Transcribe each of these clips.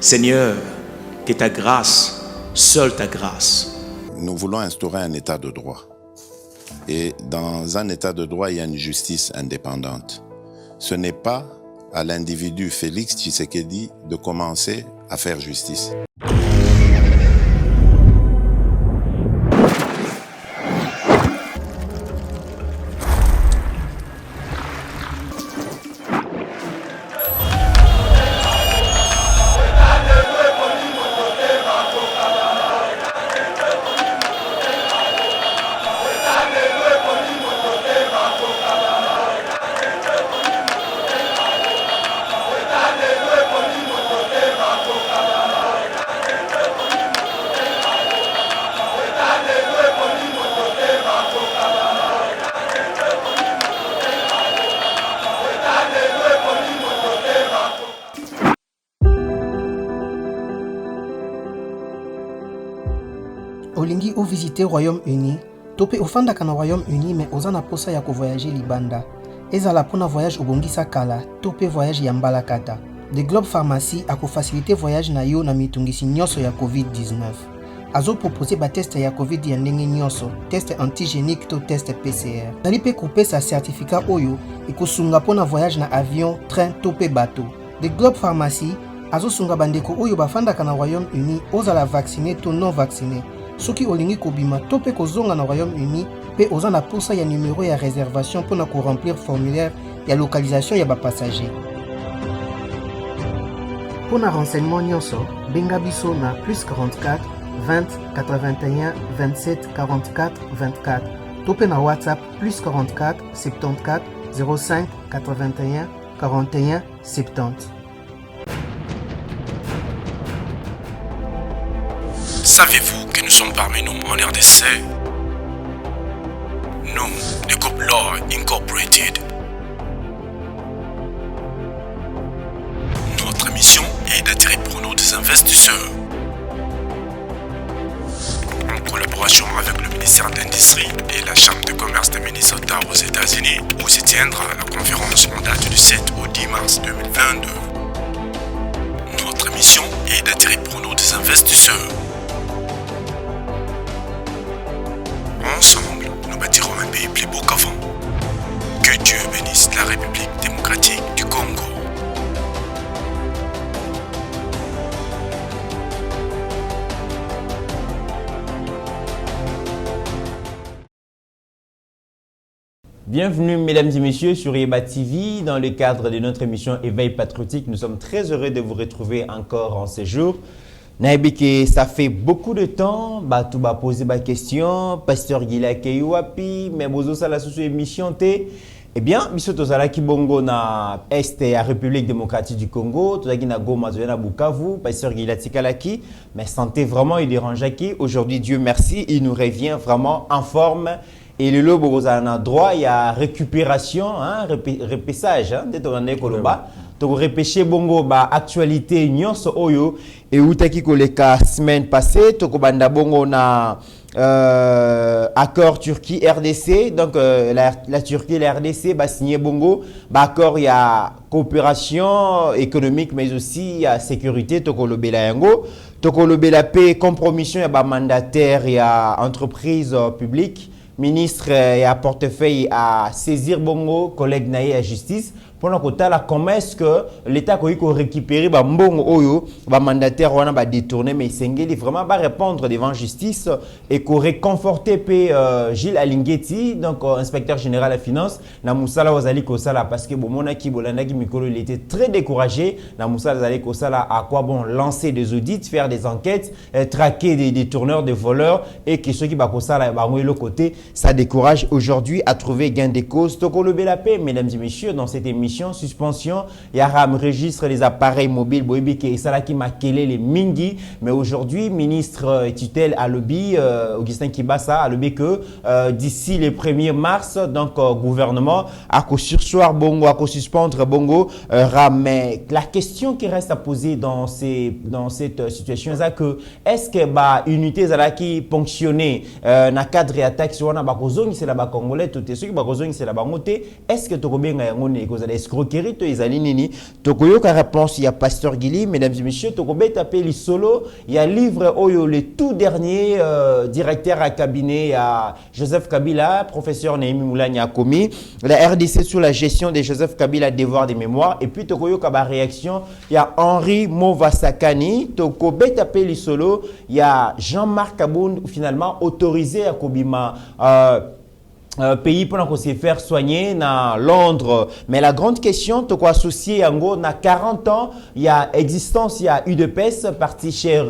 Seigneur, que ta grâce, seule ta grâce. Nous voulons instaurer un état de droit. Et dans un état de droit, il y a une justice indépendante. Ce n'est pas à l'individu Félix Tshisekedi de commencer à faire justice. Olingi ou visiter Royaume-Uni, topé ofanda kana Royaume-Uni mais ozana posa ya ko voyager libanda. Ezala pona voyage obongisa kala, topé voyage ya mbalakata. The Globe Pharmacy a ko faciliter voyage na yo na mitungisi nyonso ya COVID-19. Azo proposer ba test ya COVID ya ndenge nyonso, test antigénique to test PCR. Nali pe couper sa certificat oyo ikosunga pona voyage na avion, train topé bateau. The Globe Pharmacy azo sunga bandeko oyo bafanda kana Royaume-Uni ozala vacciné to non vacciné. Soki olingi kobima to pe kozonga na Royaume-Uni pe oza na posa ya numéro ya réservation pour na ko remplir formulaire ya localisation ya ba passager. Pour na renseignement nyonso, benga biso na +44 20 81 27 44 24. To pe na WhatsApp +44 74 05 81 41 70. Savez-vous que nous sommes parmi nous en RDC? Nous, le groupe Law Incorporated. Notre mission est d'attirer pour nous des investisseurs. En collaboration avec le ministère de l'Industrie et la Chambre de commerce de Minnesota aux États-Unis, où se tiendra la conférence en date du 7 au 10 mars 2022. Notre mission est d'attirer pour nous des investisseurs. Ensemble, nous bâtirons un pays plus beau qu'avant. Que Dieu bénisse la République démocratique du Congo. Bienvenue mesdames et messieurs sur Yeba TV dans le cadre de notre émission Éveil patriotique. Nous sommes très heureux de vous retrouver encore en ce jour. Naibike, ça fait beaucoup de temps, tu vas poser ma question, Pasteur Gila Keyuapi, mais bozo ça la sous-émission té. Eh bien, biso tozala ki bongo na Est ya République démocratique du Congo, tozaki na Goma, na Bukavu, Pasteur Gila Tikalaki, mais santé vraiment il dérange qui. Aujourd'hui, Dieu merci, il nous revient vraiment en forme. Et le lobo bozala droit, il y a récupération, hein, repêchage, hein, de ton koloba. Donc repêcher bongo ba actualité nyonso oyo et utaki koleka semaine passée toko banda bongo na accord Turquie RDC. Donc la Turquie et la RDC ba signé bongo ba accord il y a coopération économique mais aussi il y a sécurité toko lobela yango toko lobela paix compromission il y a ba mandataire il y a entreprise publique ministre et à portefeuille à saisir bongo collègue naïe à justice pendant que comment est-ce que l'État a récupéré ba mbongo oyo ba mandataire wana ba détourner mais sengeli vraiment ba répondre devant justice et qu'on réconforter Gilles Alingeti donc inspecteur général à finance na musala wazali ko sala parce que bomona ki bolanda ki mikolo il était très découragé na musala wazali ko sala à quoi bon lancer des audits faire des enquêtes traquer des détourneurs des voleurs et que ceux qui ba ko sala ba ngwe le côté ça décourage aujourd'hui à trouver gain de cause toko le belapé mesdames et messieurs dans cette émission suspension, Yaram registre les appareils mobiles, Boébike et Salaki Makele, les Mingi, mais aujourd'hui, ministre tutelle à lobby, Augustin Kibasa a lobby que d'ici le 1er mars, donc gouvernement, à quoi sursoir Bongo, à quoi suspendre Bongo, mais la question qui reste à poser dans cette situation, c'est que est-ce que bah unité Zalaki ponctionné na cadre et attaque sur na bakozongi c'est la Congolais, tout est sûr que bakozongi c'est la bangote, est-ce que tu bien ngone que vous allez escroquerie to ezali nini tokoyoka réponse ya Pasteur Gili. Mesdames et messieurs, tokobeta appelé solo il y a livre oyo le tout dernier directeur à cabinet à Joseph Kabila, professeur Néhémie Moulani a commis la RDC sur la gestion de Joseph Kabila, devoir de mémoire. Et puis tokoyoka ba réaction il y a Henri Movasakani, tokobeta appelé solo il y a Jean-Marc Abound finalement autorisé à Kobima pays pour qu'on se faire soigner dans Londres. Mais la grande question, tu quoi associé en gros, na 40 ans, il y a existence, il y a UDPS, parti cher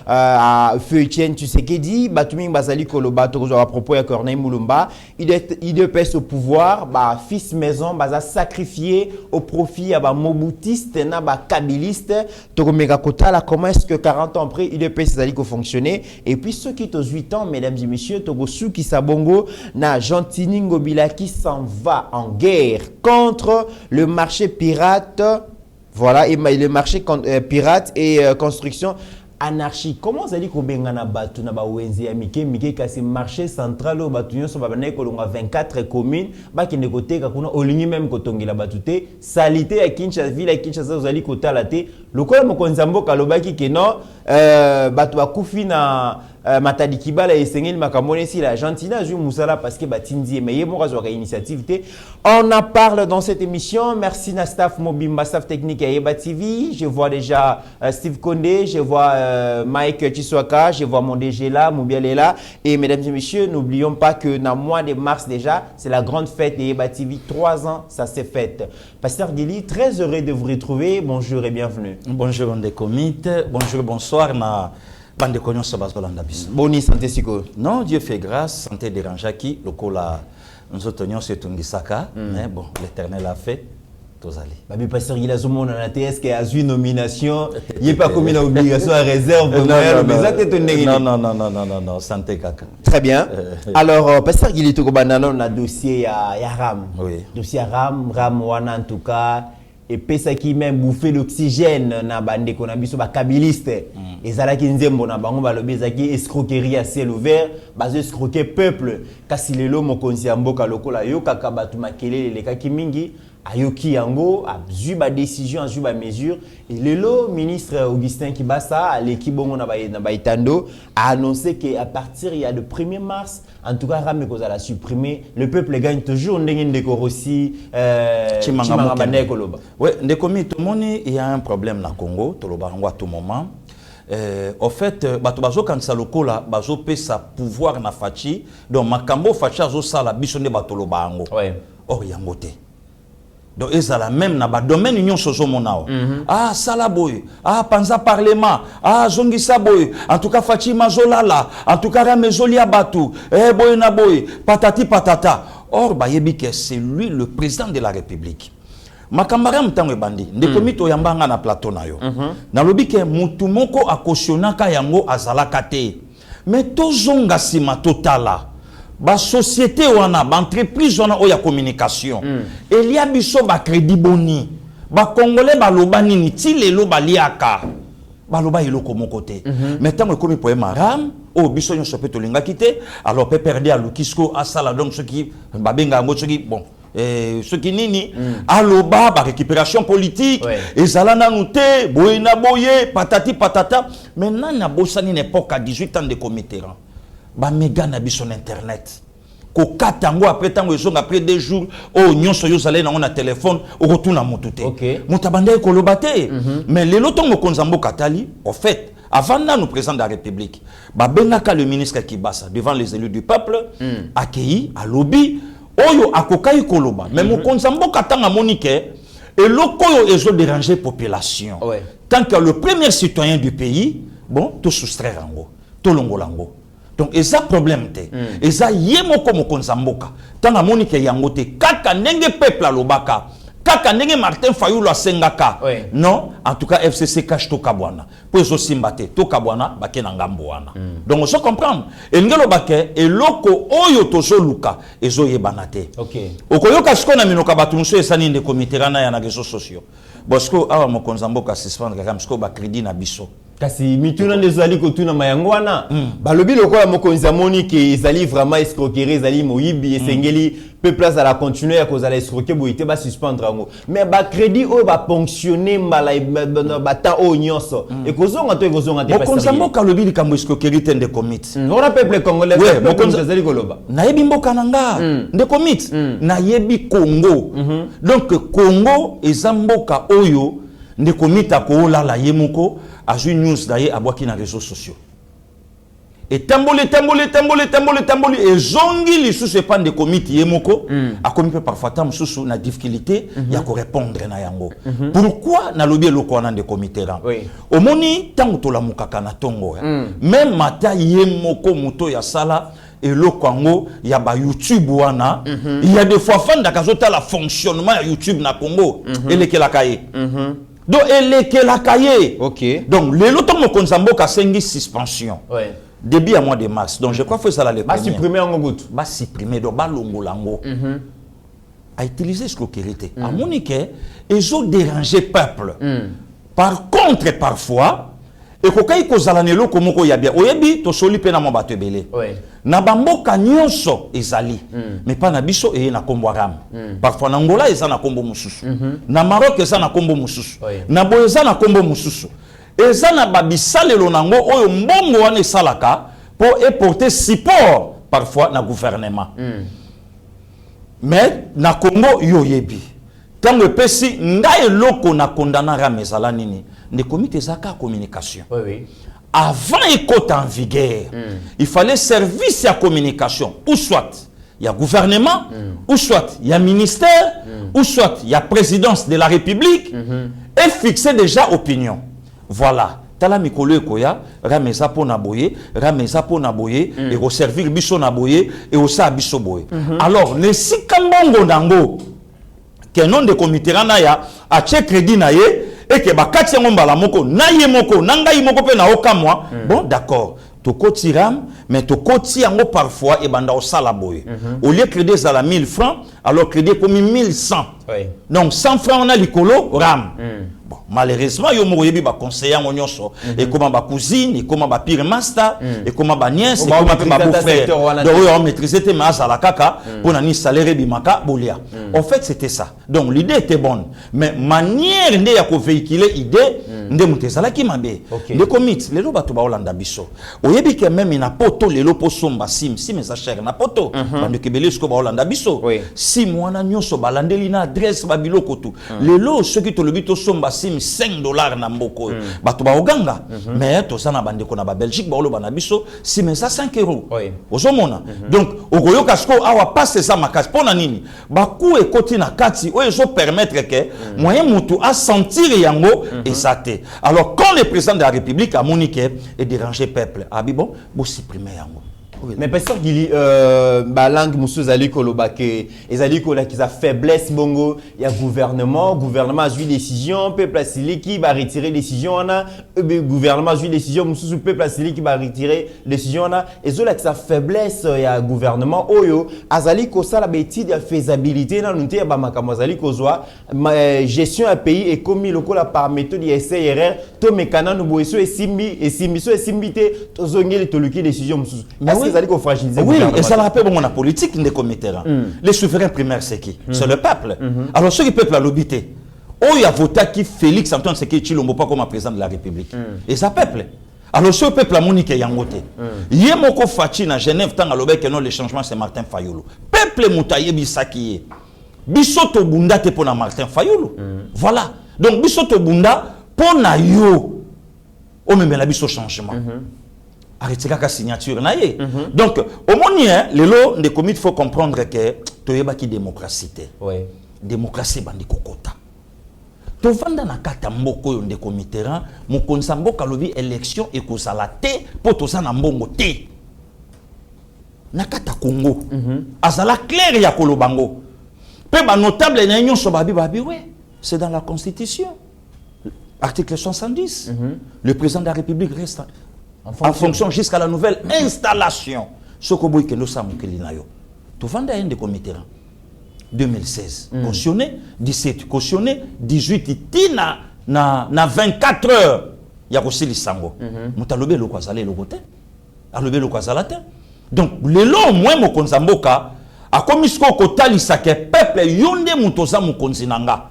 à Feu Etienne Tshisekedi, Batuming Bazali Koloba, à propos de Corneille Moulumba, UDPS au pouvoir, bah, fils maison, bah, sacrifié au profit à Moboutiste, na ba Kabiliste, Tokomega Kotala, comment est-ce que 40 ans après, UDPS Zali ko fonctionner? Et puis ceux qui ont 8 ans, mesdames et messieurs, Togosu qui Sabongo, na Tini Ngobila qui s'en va en guerre contre le marché pirate, voilà, et le marché pirate et construction anarchique. Comment vous allez kobengana batu na ba wenzi ya mike kasi marché central au batu nyo so ba banaye kolonga 24 communes ba kende kote ka kuna olingi même kotongela batu te salité ya Kinshasa ville ya Kinshasa vous allez kotala te lokola mokonzi mboka lobaki ke non batu bakufi na Matadi Kibala et Sengel Makamone si la Argentina joue Moussala parce que Batindi mais yemo ka initiative te. On en parle dans cette émission. Merci na staff Mobimba, staff technique à Yeba TV. Je vois déjà Steve Kondé, je vois Mike Chiswaka, je vois mon DG là, Moubiel est là. Et mesdames et messieurs, n'oublions pas que dans le mois de mars déjà, c'est la grande fête de Yeba TV. 3 ans, ça s'est fait. Pasteur Gili, très heureux de vous retrouver. Bonjour et bienvenue. Bonjour on des comites. Bonjour, bonsoir na bande konyo sabazolanda biso. Boni santé siko. Non, Dieu fait grâce, santé dérange qui lokola nous otonions se tungisaka, mais bon, l'Éternel a fait. Babi Pasteur Gila Zomo on a TS qui a eu nomination, il n'est pas comme une obligation à réserve. Non, santé kaka. Très bien. Alors Pasteur Gili Tokobanano on a dossier à Ram. Oui. Dossier Ram Wana en tout cas. Et pesa qui même bouffer l'oxygène na bande qu'on a biso ba kabiliste et zala ki nzembo na bango ba lobeza ki escroquerie à ciel ouvert bazo escroquer peuple kasi lelo mokonzi ya mboka lokola yo kaka batu makelele le kaki mingi ayoki yango azu ba décision azu ba mesure et lelo ministre Augustin Kibasa l'équipe bongo na ba itando a annoncé que à partir il y a le 1er mars en tout cas Ramé ko la supprimer le peuple gagne toujours ndenge ndeko aussi Chimanga Bandé Koloba. Oui, tout le monde, il y a un problème na Congo, tout le monde à tout moment. En fait, bazo quand ça lokola, bazo pe sa pouvoir na fachi, donc makambo fachi azo sala bisonde batolo bango. Ouais. Or yangote. Donc ezala même na ba domaine union sozo monao. Ah sala boy, ah panza parlement, ah zongisa boy. En tout cas fachi mazolala, en tout cas ramezolia batu, boy na boy, patati patata. Or bayebi que c'est lui le président de la République. Makambara mtango bandi ndeko mito yambanga na plateau na yo na lobi ke mutu moko akosionaka yango azalaka te mais tozonga sima totala ba société wana ba entreprise wana oya communication elia biso ba crédit boni ba congolais ba loba nini ti lelo baliaka ba loba eloko moko te mais tango ekomi poema ram o biso nyonso pe tolinga kite alors pe perdre à Lukisko asala donc ce qui babenga ngo ce qui bon ce qui nini aloba ba récupération politique et zalana nouté boyena boye patati patata maintenant na bosani une époque à 18 ans de committéran ba méga na bison internet ko katango après tango ezonga après 2 jours oh nyonso yo zalé na téléphone o retourna motuté mutabande ko lobate mais lelo tongo konzambo katali en fait avant nous président de la République ba bengaka le ministre Kibasa devant les élus du peuple accueilli à lobby oyo akokai koloba mais mokonza mboka tanga monike et lokoyo ezo déranger population tant que le premier citoyen du pays bon to soustraire ngo to longolango donc eza problème te eza yemoko mokonza mboka tanga monike yango te kaka ndenge peuple alobaka kaka ndenge Martin Fayulu asengaka non en tout cas FCC cache to kabwana po ezo simbate to kabwana bakena ngambo wana donc on se comprendre et ngelo bake eloko oyo tozo luka ezo yebana te okoyoka siko na minoka batu muso esani nde comité rana ya na réseaux sociaux bosco awa mokonza mboka suspendre kaka msko ba crédit na biso kasi mituna ndezali kotuna mayangwana balobi lokola mokonzi amoni ke ezali vraiment escroquerie ezali moyibi esengeli peuple azala continuer ya kozala escroquer boyite ba suspendre ngo mais ba crédit o ba ponctionner mbala ba temps o nyonso e kozonga to ekozonga te mokonzi mboka lobi likambo escroquerie te nde commit on peuple congolais mokonzi ezali koloba nayebi mboka nanga nde commit nayebi Congo donc Congo eza mboka oyo nde commit akolala yemoko azui news daye abwaki na réseaux sociaux et tamboli et zongi lisusu epa de komiti yemoko akomi pe parfois tam susu na difficulté ya ko répondre na yango pourquoi na lobi eloko wana de komité là omoni tango to la mukaka na tongo même mata yemoko moto ya sala eloko yango ya ba YouTube wana il y a des fois fanda kazota la fonctionnement ya YouTube na Congo elekela kaye donc elekela kaye donc lelo to mokonzi mboka sengi suspension début à mois de mars. Donc je crois que ça la les premiers. Supprimer en gout. Supprimer donc balongo lango. A utiliser escroquerie. À monique ils ont dérangé peuple. Par contre parfois et kokai ko zalanelo komoko ya bien. Oyebi to soli pe na mo batebele. Na bamboka nyonso ezali. Mais pas na biso et na kombo ram. Parfois na Angola eza na kombo mususu. Na Maroc eza na kombo mususu. Na Boeza na kombo mususu. Et ça n'a pas bisalelo nango oyo mbongo wane salaka pour apporter support parfois na gouvernement. Mais na Congo yoyebi. Tant que pesi ngai loko na condamna ramezala nini ne comité zaka communication. Avant écoute en vigueur, il fallait service à communication ou soit il y a gouvernement ou soit il y a ministère ou soit il y a présidence de la République et fixer déjà opinion. Voilà. Tala mikolo koya rameza po na boye et reservir biso na boye et osa biso boye. Alors ne sikambongo nango que non de comité na ya a che crédit na ye et que bakati ngomba la moko na ye moko nanga moko pe na okamwa bon d'accord to koti ram mais to koti yango parfois et banda osala boye au lieu crédit za la 1000 francs alors crédit pour 1100 donc 100 francs on a likolo ram. Bon, malheureusement, il y a des conseillers et comment ma cousine, et comment ma pire master, et comment ma nièce, et comment ma beau-frère. Donc, on maîtrisait tes masses à la caca pour n'ani salaire bimaka bolia. En fait, c'était ça. Donc, l'idée était bonne. Mais manière de véhiculer l'idée, de monter ça là qui m'a bien. De commit, les lots batuba Hollanda biso. Au yébi que même il n'a pas tout les lots pour somba sim, mais ça cher n'a pas tout. Bande kebele sko ba Hollanda biso. Si moi na nyonso balandeli na adresse babilo kotu. Les lots ceux qui te le bito somba sim $5 na mboko bato ba oganga mais to sana bande ko na ba Belgique ba oloba na biso si mais ça 5 euros ozomona donc okoyoka sko awa passe ça makasi pona nini ba ku ekoti na kati o ezo permettre que moyen mutu a sentir yango et ça te alors quand le président de la République a moniqué et déranger peuple bon bo supprimer yango. Mais parce qu'il langue musu zali koloba ke ezali kola ki za faiblesse bongo ya gouvernement a joué décision peuple asili qui va retirer décision na gouvernement a joué décision musu peuple asili qui va retirer décision na ezola ki za faiblesse ya gouvernement oyo azali ko sala betide ya faisabilité na nunte ya ba makambo azali kozwa gestion ya pays et comme lokola par méthode ya SRR to mekana no boeso esimbi te to zongeli to luki décision musu. Oui, et ça le rappelle bon la politique des comités. Les souverains primaires c'est qui? C'est le peuple. Alors ceux qui peuple a l'obité. Oh il y a voté qui Félix Antoine Tshisekedi Tshilombo pas comme président de la République. Et ça peuple. Alors ce peuple a monique yangote. Yemoko Fachi na Genève tant à l'obé que non le changement c'est Martin Fayulu. Peuple moutaye bisaki. Bisoto bunda te pona Martin Fayulu. Voilà. Donc bisoto bunda pona yo. Oh mais la biso changement. Arrêtez la signature naie. Donc au moins les lots des comités faut comprendre que toyeba ki démocratie té. Démocratie bandi kokota. To vanda na kata mboko yo ndeko mitera mokonza mboka lobi élection ekozala te po toza na mbongo te. Na kata Congo. Azala clair ya kolobango. Pe ba notable na nyonso babi ouais, c'est dans la constitution. Article 70. Le président de la République reste en fonction jusqu'à la nouvelle installation. Ce que vous avez fait, tout le monde de comité. 2016, cautionné, 17 cautionné, 18 na 24 heures. ya kosilisa ngo moto alobi eloko azala eloko te alobi eloko azala te donc lelo au moins mokonzi ya mboka akomi sikoyo kotalisa ke peuple yo nde moto oza mokonzi na nga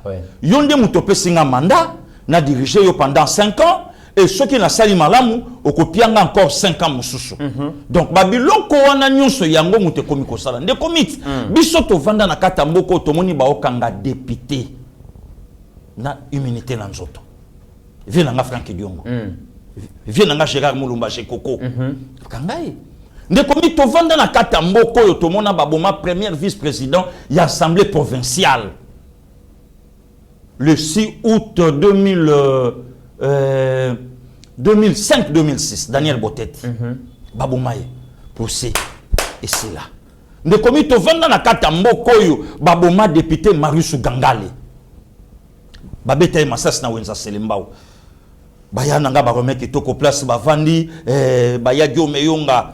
yo nde moto opesi nga mandat na dirige yo pendant 5 ans et soki nasali malamu okopianga encore 5 ans mosusu donc babiloko wana nyonso yango moto ekomi kosala nde komiti biso tovanda na kati ya mboka tomoni baokanga député na immunité na nzoto vie nanga Franck Diongo vie nanga Gérard Mulumba Jekoko kangai nde komi tovanda na kati ya mboka oyo tomona baboma premier vice-président ya assemblée provinciale le 6 août 2005-2006 Daniel Boteti baboma ye procès et c'est là nde komi tovanda na kati ya mboka oyo baboma député Marius Gangale babeta ye masasi na wenza Selembao baya nanga barome kitoko place bavandi baya Guillaume Yonga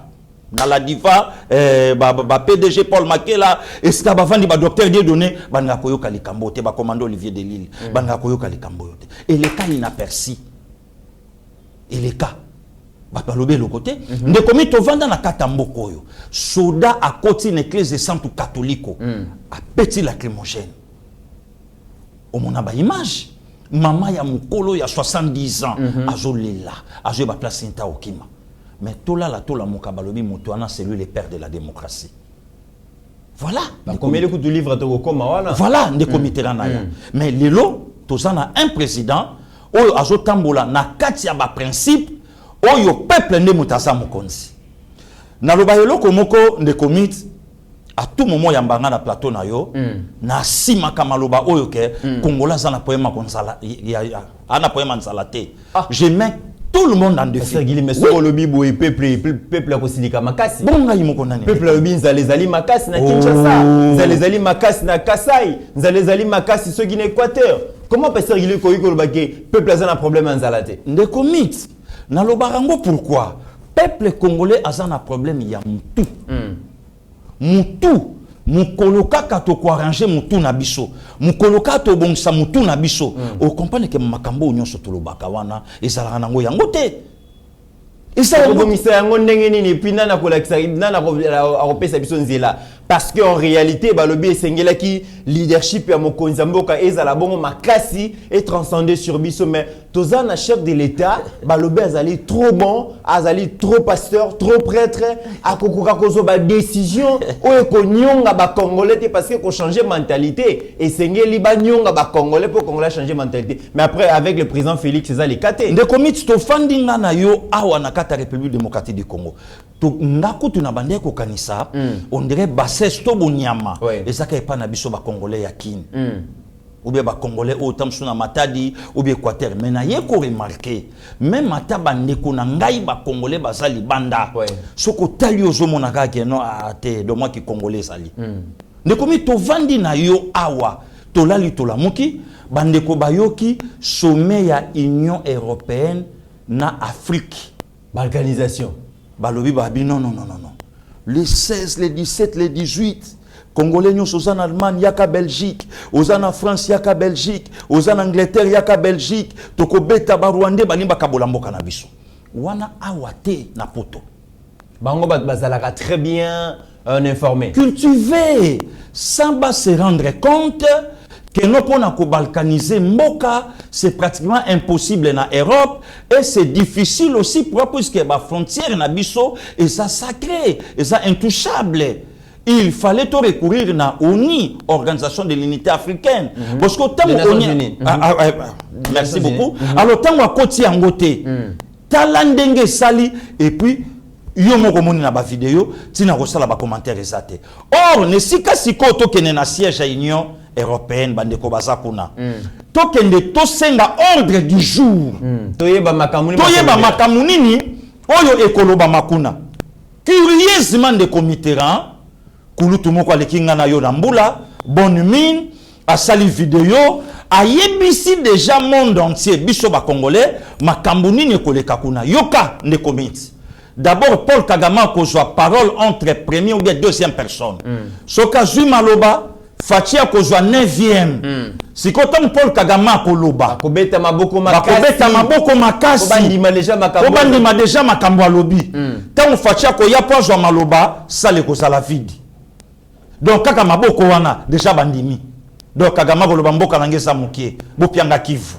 na la diva ba PDG Paul Makela eska bavandi ba docteur Dieudonné banga koyoka likambo te ba commando Olivier Delille banga koyoka likambo te et les cas inaperçus et les cas ba balobe le côté nde komi to vanda na kata mboko yo soda a koti une église sainte catholique a petit lacrymogène au mona ba image maman ya mukolo ya 70 ans azolela azo ba place inta okima mais tola moka balobi moto ana c'est lui le père de la démocratie voilà combien de coups de livre to koma wana voilà nde komitera na ya mais lelo tozana un président oyo azo tambola na kati ya ba principe oyo peuple nde mutasa mokonzi na loba eloko moko nde komit à tout moment yambanga na plateau na yo na sima kama loba oyo ke kongola za na poema konzala ana poema nzalate je mets tout le monde en défi. Mais ce que le bibo et peuple a kosilika makasi. Bon ngai moko nani. Peuple a bin zalezali makasi na Kinshasa, zalezali makasi na Kasai, zalezali makasi ceux qui na Équateur. Comment passer il ko yiko lobake peuple a un problème en zalate. Nde komit na lobarango pourquoi peuple congolais a un problème ya mutu. Mutu mukoloka kato ko arranger mutu na biso mukoloka to bongisa mutu na biso o comprendre que makambo nyonso to lobaka wana ezala nango yango te ezala bongisa yango ndenge nini pina na kolakisa na akopesa biso nzela parce que en réalité balobi esengela ki leadership ya mokonzi mboka ezala bongo makasi et transcender sur biso mais tozana chef de l'état balobi azali trop bon azali trop pasteur trop prêtre akokoka kozo ba décision oyo ko nyonga ba congolais te parce que ko changer mentalité esengeli ba nyonga ba congolais pour congolais changer mentalité mais après avec le président Félix ezali kate nde komit to fandinga na yo awa na kata République démocratique du Congo to ngako tuna bande ko kanisa on dirait bassesse to bonyama ezaka epa na biso ba congolais ya kin ou bien ba congolais autant na Matadi ou bien Équateur mais na ye ko remarquer même ata bande ko na ngai ba congolais bazali banda soko tali ozomona ka ke no ate do moi qui congolais sali nde komi to vandi na yo awa to lali to la muki bande ko bayoki sommet ya Union européenne na Afrique balkanisation balobi babi non les 16 les 17 les 18 congolais nyonso aux en Allemagne yaka Belgique aux en France yaka Belgique aux en Angleterre yaka Belgique toko beta ba Rwanda balimba kabola mboka na biso wana awate na poto bango bazalaka très bien informé cultivé sans bas se rendre compte que nous pouvons balkaniser Mboka, c'est pratiquement impossible en Europe et c'est difficile aussi puisque les frontières na biso et ça sacré et ça intouchable. Il fallait tout recourir à l'ONU, Organisation de l'Unité africaine. Parce que tant merci beaucoup. Alors tant qu'on côté en côté, talandenge sali et puis yo moko moni na ba vidéo, tina kosala ba commentaire ezate. Or ne sika siko to kene na siège à Union européenne bande ko baza kuna. To kende to senga ordre du jour. Toyeba makamuni ni oyo ekoloba makuna. Curieusement de comiteran kulutu moko alekinga na yo na mbula, bonne mine, a sali vidéo, a yebisi déjà monde entier biso ba congolais makamuni ni koleka kuna. Yoka ne komiti. D'abord, Paul Kagame a parole entre première ou deuxième personne. Soka Zuma Loba, Fachi a kozwa 9e. Sikotam Paul Kagame akoloba. Kobeta maboko makasi. Bakobeta maboko makasi. Kobandima deja makambo alobi. Tant Fachi a koya pozwa maloba, ça le kozala vide. Donc kaka maboko wana deja bandimi. Donc Kagame koloba mboka nangesa mukie. Bopianga Kivu.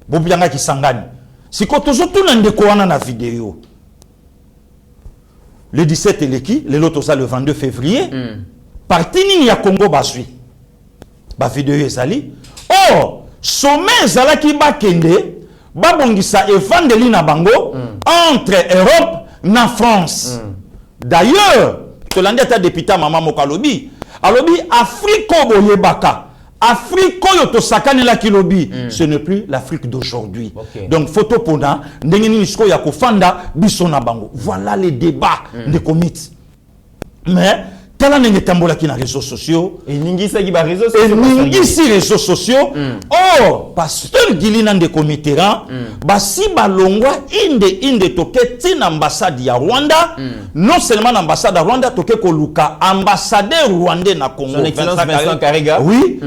Bopianga Kisangani. Siko tozotuna ndeko wana na vidéo. Le 17 eleki, le loto ça le 22 février. Parti nini ya Congo basui. Ba vidéo ezali. Oh, sommet ezalaki bakende, babongisa evangeli na bango entre Europe na France. D'ailleurs, tolandi ata député mama mokalobi, alobi Afrique boyebaka. Afrique yoto sakane la kilobi, ce n'est plus l'Afrique d'aujourd'hui. Donc photo pona ndengeni nisko ya kofanda biso na bango. Voilà les débats des comités. Mais tala nenge tambola ki na réseaux sociaux et ningisa ki ba réseaux sociaux. Et ningisi réseaux sociaux. Oh, pasteur Gilina de comitéran, basi balongwa inde toke tin ambassade ya Rwanda, non seulement l'ambassade à Rwanda toke koluka ambassadeur rwandais na Congo. Son Excellence Vincent Karega. Oui.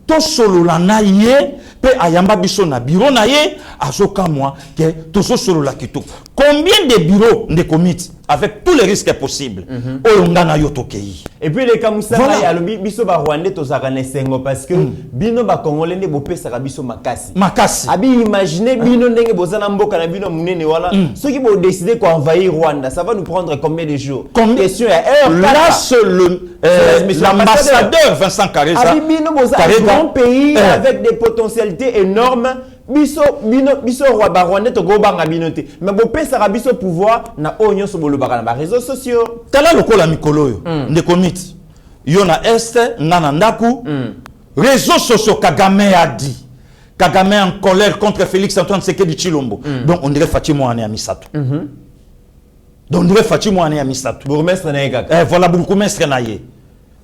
To solo la na ye pe ayamba biso na bureau na ye azoka moi que to solo la kito. Combien de bureaux de comités avec tous les risques possibles oyonga na yo tokei. Et puis les kamusanga ya lobi biso ba Rwandais tozaka na sengo parce que bino ba Congolais ne bopesa biso makasi. Makasi. Abi imaginez bino ndenge bozana mboka na bino munene wala ceux qui vont décider qu'on envahir Rwanda, ça va nous prendre combien de jours? Question ya là seul l'ambassadeur Vincent Karega. Abi bino bozana un grand pays avec des potentialités énormes. Biso roi Rwandais to go banga binote mais bo pesa biso pouvoir na onyo so bolobaka na réseaux sociaux tala lokola mikolo yo nde komiti yo na este ngana ndaku réseaux sociaux Kagame a dit Kagame en colère contre Félix Antoine Tshisekedi Tshilombo donc on dirait Fatima Wane ya Misato donc on dirait Fatima Wane ya Misato bourgmestre na yeka voilà bourgmestre na ye.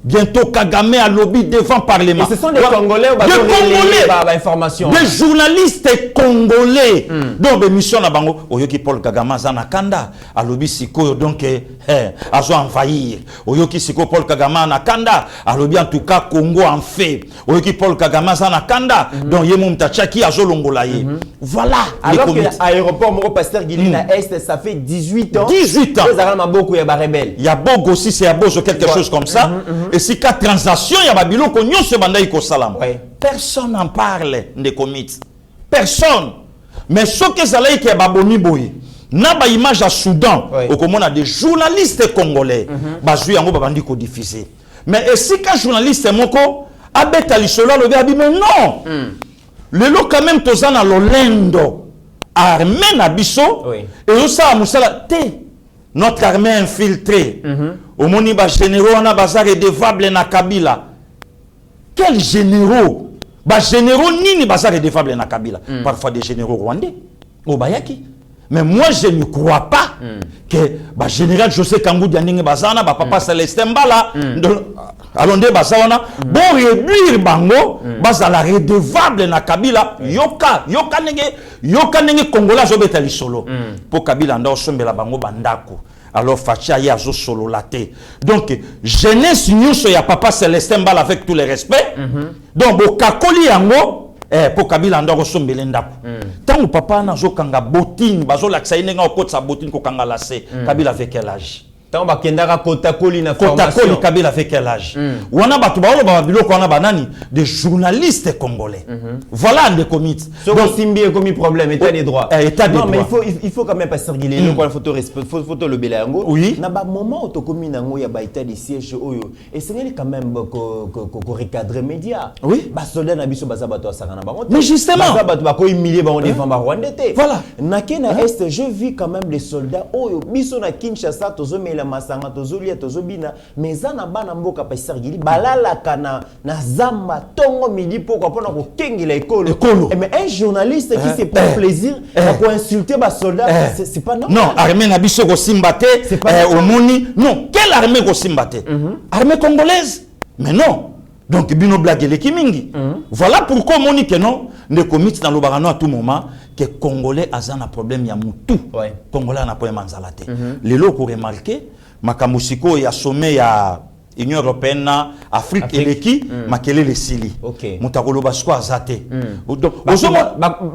Bientôt Kagame a lobby devant le Parlement. Et ce sont des Congolais ou information. Des journalistes congolais. Donc des missions na bango oyoki Paul Kagame zana kanda a lobby siko donc azo envahir. Oyoki siko Paul Kagame na kanda a lobby en tout cas Congo en fait. Oyoki Paul Kagame zana kanda donc yemo mtachaki azo longola ye. Voilà. Alors que l'aéroport Moro Pasteur Guilina Est ça fait 18 ans. 18 ans. Il y a rebelle. Il y a beaucoup aussi c'est à Bozo quelque chose comme ça. Et si qu'à transaction, il y a Babylon qu'on y se banda iko salam. Personne n'en parle des comités. Personne. Mais ce que ça là qui est baboni boy. Na ba image à Soudan. Au comment on a des journalistes congolais. Bazui yango babandi ko diffuser. Mais et si qu'un journaliste moko abeta lisolo le verbe mais non. Le lo quand même tozana lolendo. Armée na biso et osa musala te. Notre armée infiltrée. Au moniba généraux, on a bazar et défable na Kabila. Quels généraux? Ba généraux ni bazar et défable na Kabila. Parfois des généraux rwandais. Au Bayaki. Mais moi je ne crois pas que ba général José Kangou Dianinge bazana ba papa Célestin Mbala alonde bazana bon réduire bango bazala redevable na Kabila yoka nenge Congolais zobeta lisolo pour Kabila ndo sombela bango bandako. Alors Facha ya zo solo laté. Donc jeunesse nyuso ya papa Célestin Mbala avec tous les respects. Donc bo kakoli yango pour Kabila ndako sombele ndako. Tant papa na zo kanga botine bazo laksa inenga okotsa botine ko kanga lase. Kabila avec quel âge? Tant ba kendaka kotakoli na formation. Kotakoli Kabila avec quel âge? Wana batu ba olo ba biloko wana banani des journalistes congolais. Voilà des comités. Donc Simbi est commis problème état des droits. État des droits. Non mais il faut quand même pas s'arguer le quoi photo respect photo le belango. Oui. Na ba moment auto commis nango ya ba état de siège oyo. Et c'est quand même ko recadrer média. Oui. Ba soldat na biso baza bato asaka na bango. Mais justement. Baza bato ba ko humilier ba on défend ba Rwandais. Voilà. Na kena est je vis quand même des soldats oyo biso na Kinshasa tozo mela masanga tozolia tozobina mais na bana mboka pa sergili balala kana na zamba tongo midi pourquoi pona ko kengela ekolo. Mais un journaliste qui se prend plaisir à insulter ba soldat c'est pas normal. Non, armée na biso ko simbate au moni. Non, quelle armée ko simbate? Armée congolaise. Mais non. Donc bino blague les kimingi. Voilà pourquoi moni que non ne commit dans le barano à tout moment que Congolais a un problème ya mutu. Congolais na problème manzalate. Les locaux remarqué Makamusiko ya sommet ya Union européenne na Afrique eleki makele le sili. OK. Mutakolo basko azate. Donc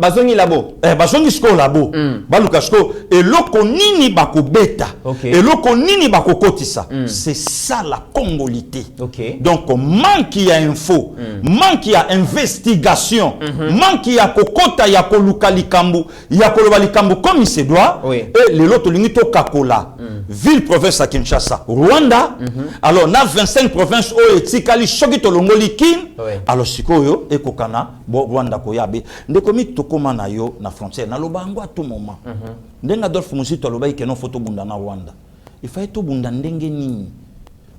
bazongi labo. Bazongi sko labo. Baluka sko eloko nini bakobeta. Eloko nini bakokotisa. C'est ça la congolité. OK. Donc manque ya info, manque ya investigation, manque ya kokota ya koluka likambu, ya koloba likambu comme il se doit. Et les loto lingito kakola. Ville province à Kinshasa, Rwanda. Alors na 25 provinces o etikali soki tolongoli kin. Alors sikoyo ekokana bo Rwanda ko yabe. Ndeko mi tokoma na yo na frontière na lobango à tout moment. Ndenga Adolphe Musito aloba ke non photo bunda na Rwanda. Il fallait to bunda ndenge nini.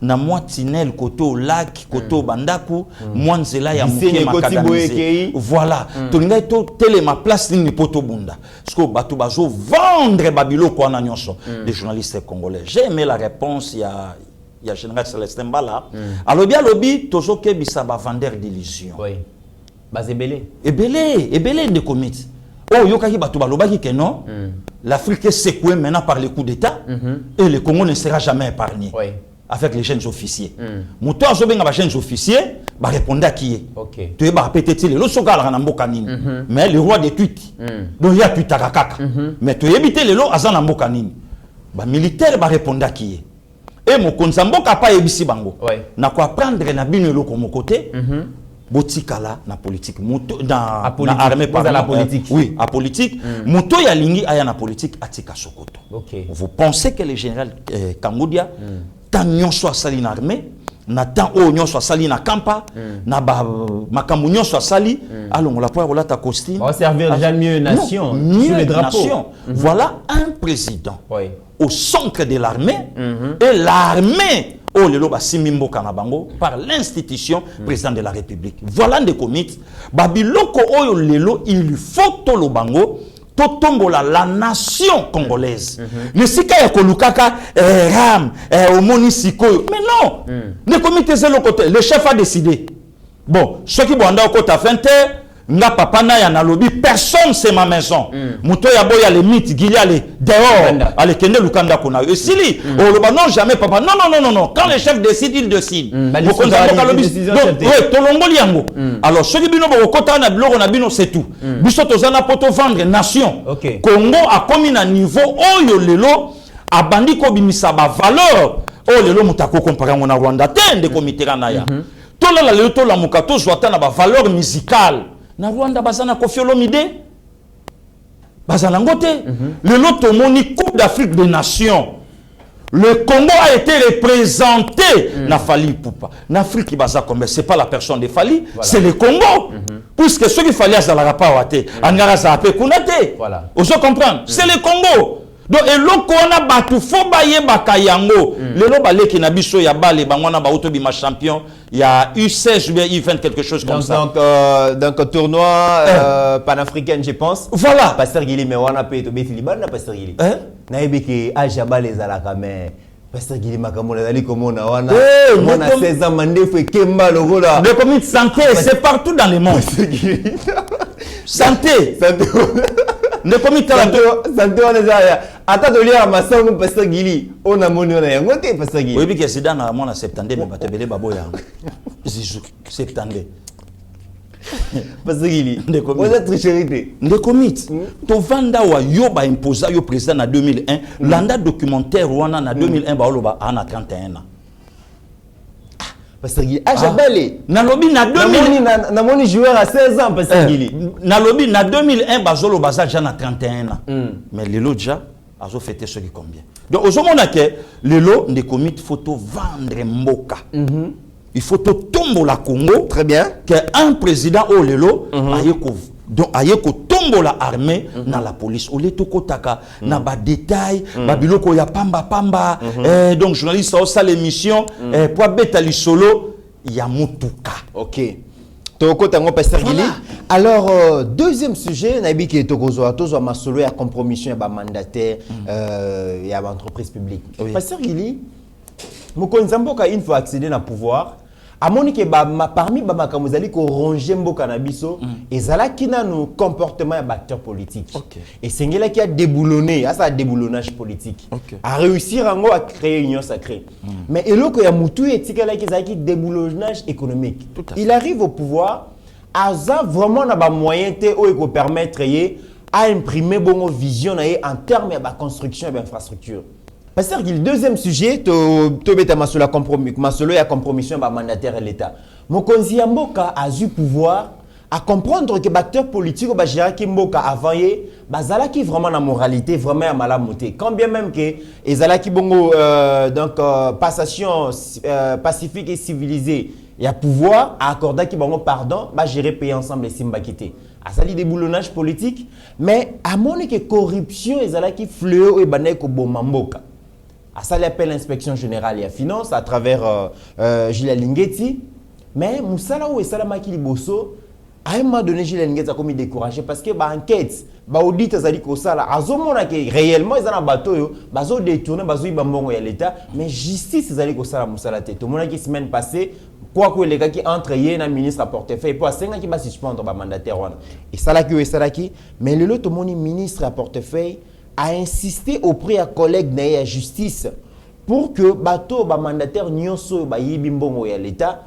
Na mwa tinel koto lac koto bandaku mwa nzela ya muke makadamize. Voilà. Tolinga to tele ma place ni poto bunda. Sko batu bazo vendre babilo ko na nyonso des journalistes congolais. J'ai aimé la réponse il y a général Célestin Mbala. Alors bien lobby tozo ke bisaba vendeur d'illusion. Oui. Bazebele. Ebele de commit. Oh yokaki batu balobaki ke non. L'Afrique est secouée maintenant par les coups d'état et le Congo ne sera jamais épargné. Oui. Avec les jeunes officiers. Mouto azobenga ba jeunes officiers ba répondre à qui est. OK. Tu es ba peut-être le sokala na mboka nini. Mais le roi des tweets. Donc il y a tweet kaka. Mais tu éviter le lo azana mboka nini. Ba militaire ba répondre à qui est. Et mon konzamboka pa ebisi bango. Na ko apprendre na bino lo comme côté. Botikala na politique. Mouto na armée par la politique. Oui, à politique. Mouto ya lingi aya na politique atika sokoto. OK. Vous pensez que le général Kamoudia tant nyonso asali na armée na tant o nyonso asali na campa na ba makambu nyonso asali alongola po ya ta costume on va servir déjà mieux nation sur les drapeaux. Voilà un président au centre de l'armée et l'armée oh lelo ba simimbo kana bango par l'institution président de la République. Voilà des comités babiloko oyo lelo il faut to lo bango totombola la nation congolaise. Ne sika ya kolukaka ram omoni sikoyo. Mais non. Ne comité zelo côté, le chef a décidé. Bon, ceux qui banda au côté fente, nga papa na ya na lobby, personne c'est ma maison. Muto ya boya les mythes, gilia les dehors, ale kende lukanda kona. Et sili, non jamais papa. Non. Quand le chef décide, il décide. Donc, tolongoli yango. Alors, ceux qui bino bo kota na biloko na bino c'est tout. Biso tozana poto vendre nation. Congo a commis na niveau oyo lelo abandi ko bimisa ba valeur. Oh lelo mutako comparer na Rwanda tende comité kana ya. Tola la lelo tola mukato zwata na ba valeur musicale. Na Rwanda bazana Koffi Olomide bazana ngote le loto moni Coupe d'Afrique des Nations le Congo a été représenté na Fali Poupa na Afrique baza comme c'est pas la personne de Fali c'est le Congo puisque ceux qui Fali azala pas waté angara za pe kunate voilà vous comprendre c'est le Congo. Donc eloko wana batu fo baye bakayango lelo baleki na biso ya bale bangwana ba autobi ma champion il y a U16 ou bien U20 quelque chose comme ça. Donc tournoi panafricain je pense. Voilà. Pasteur Gili mais wana pe to beti libana Pasteur Gili. Na ebiki aja bale zalaka mais Pasteur Gili makamona dali komona wana. On a 16 ans mandefu kemba logola. Le comité santé c'est partout dans le monde. Santé. Ne comité santé on est là. Ata to lia masango Pasteur Gili. On a moni on a yango te Pasteur Gili. Oui bi que c'est dans la mona septembre mais batebele baboya. Septembre. Pasteur Gili. On a tricherité. Ne comité. To vanda wa yo ba imposa yo président na 2001, landa documentaire wana na 2001 ba oloba ana 31 ans. Pasteur Gili ajabale na lobby na 2000 na moni joueur à 16 ans Pasteur Gili. Na lobby na 2001 bazolo baza déjà na 31 ans. Mais lelo déjà azo fêter ce qui combien. Donc au moment que lelo ne commit photo vendre mboka. Il faut to tombo la Congo. Très bien. Que un président au lelo ayeko donc ayeko tombo la armée na la police au leto kotaka na ba détail ba biloko ya pamba donc journaliste au salle émission pour betali solo ya mutuka. OK. Toko tango Pasteur Gili. Alors deuxième sujet na biki tokozwa tozo masolo ya compromission ya ba mandataire ya ba entreprise publique. Pasteur Gili Mokonzi Mboka une fois accéder na pouvoir amoni ke parmi ba makamuzali ko ronger mboka na biso ezala kina no comportement ya acteur politique et sengela qui a déboulonné ça déboulonnage politique a réussir à créer union sacrée mais eloko ya mutu etikala ki ezaki déboulonnage économique il arrive au pouvoir aza vraiment na ba moyen te o ko permettre à imprimer bongo vision en termes de construction et d'infrastructure. Parce que le deuxième sujet, tu beta masolo compromis, masolo ya compromission ba mandataire de l'État. Mokonzi ya mboka a eu pouvoir à comprendre que l'acteur politique ba gérer ki mboka avant ye bazala ki vraiment na moralité vraiment ya malamoté. Quand bien même que ezala ki bongo passation pacifique et civilisée, il y a pouvoir à accorder qui bongo pardon, ba gérer payer ensemble les simbakité. À ça, déboulonnage politique, mais à mon que corruption et qui fléau et bané ko bomamboka. À ça, l'appelle l'inspection générale et la finance à travers Gilles Lingeti. Mais Moussala ou Esala Maki Liboso, à un moment donné, Gilles Lingeti a commis découragé parce que bah enquête, bah audit azali ko sala, azomona que réellement ils ont un bateau yo, bazo détourner, bazo ibambongo ya l'État, mais justice azali ko sala Moussala te. Tout le monde qui semaine passée. Quoi que les gars qui entrent hier un ministre à portefeuille pour 5 ans qui va suspendre ba mandataire et ça là qui mais le lot mon ministre à portefeuille a insisté auprès à collègue na ya justice pour que bateau ba mandataire nyonso ba yibi mbongo ya l'état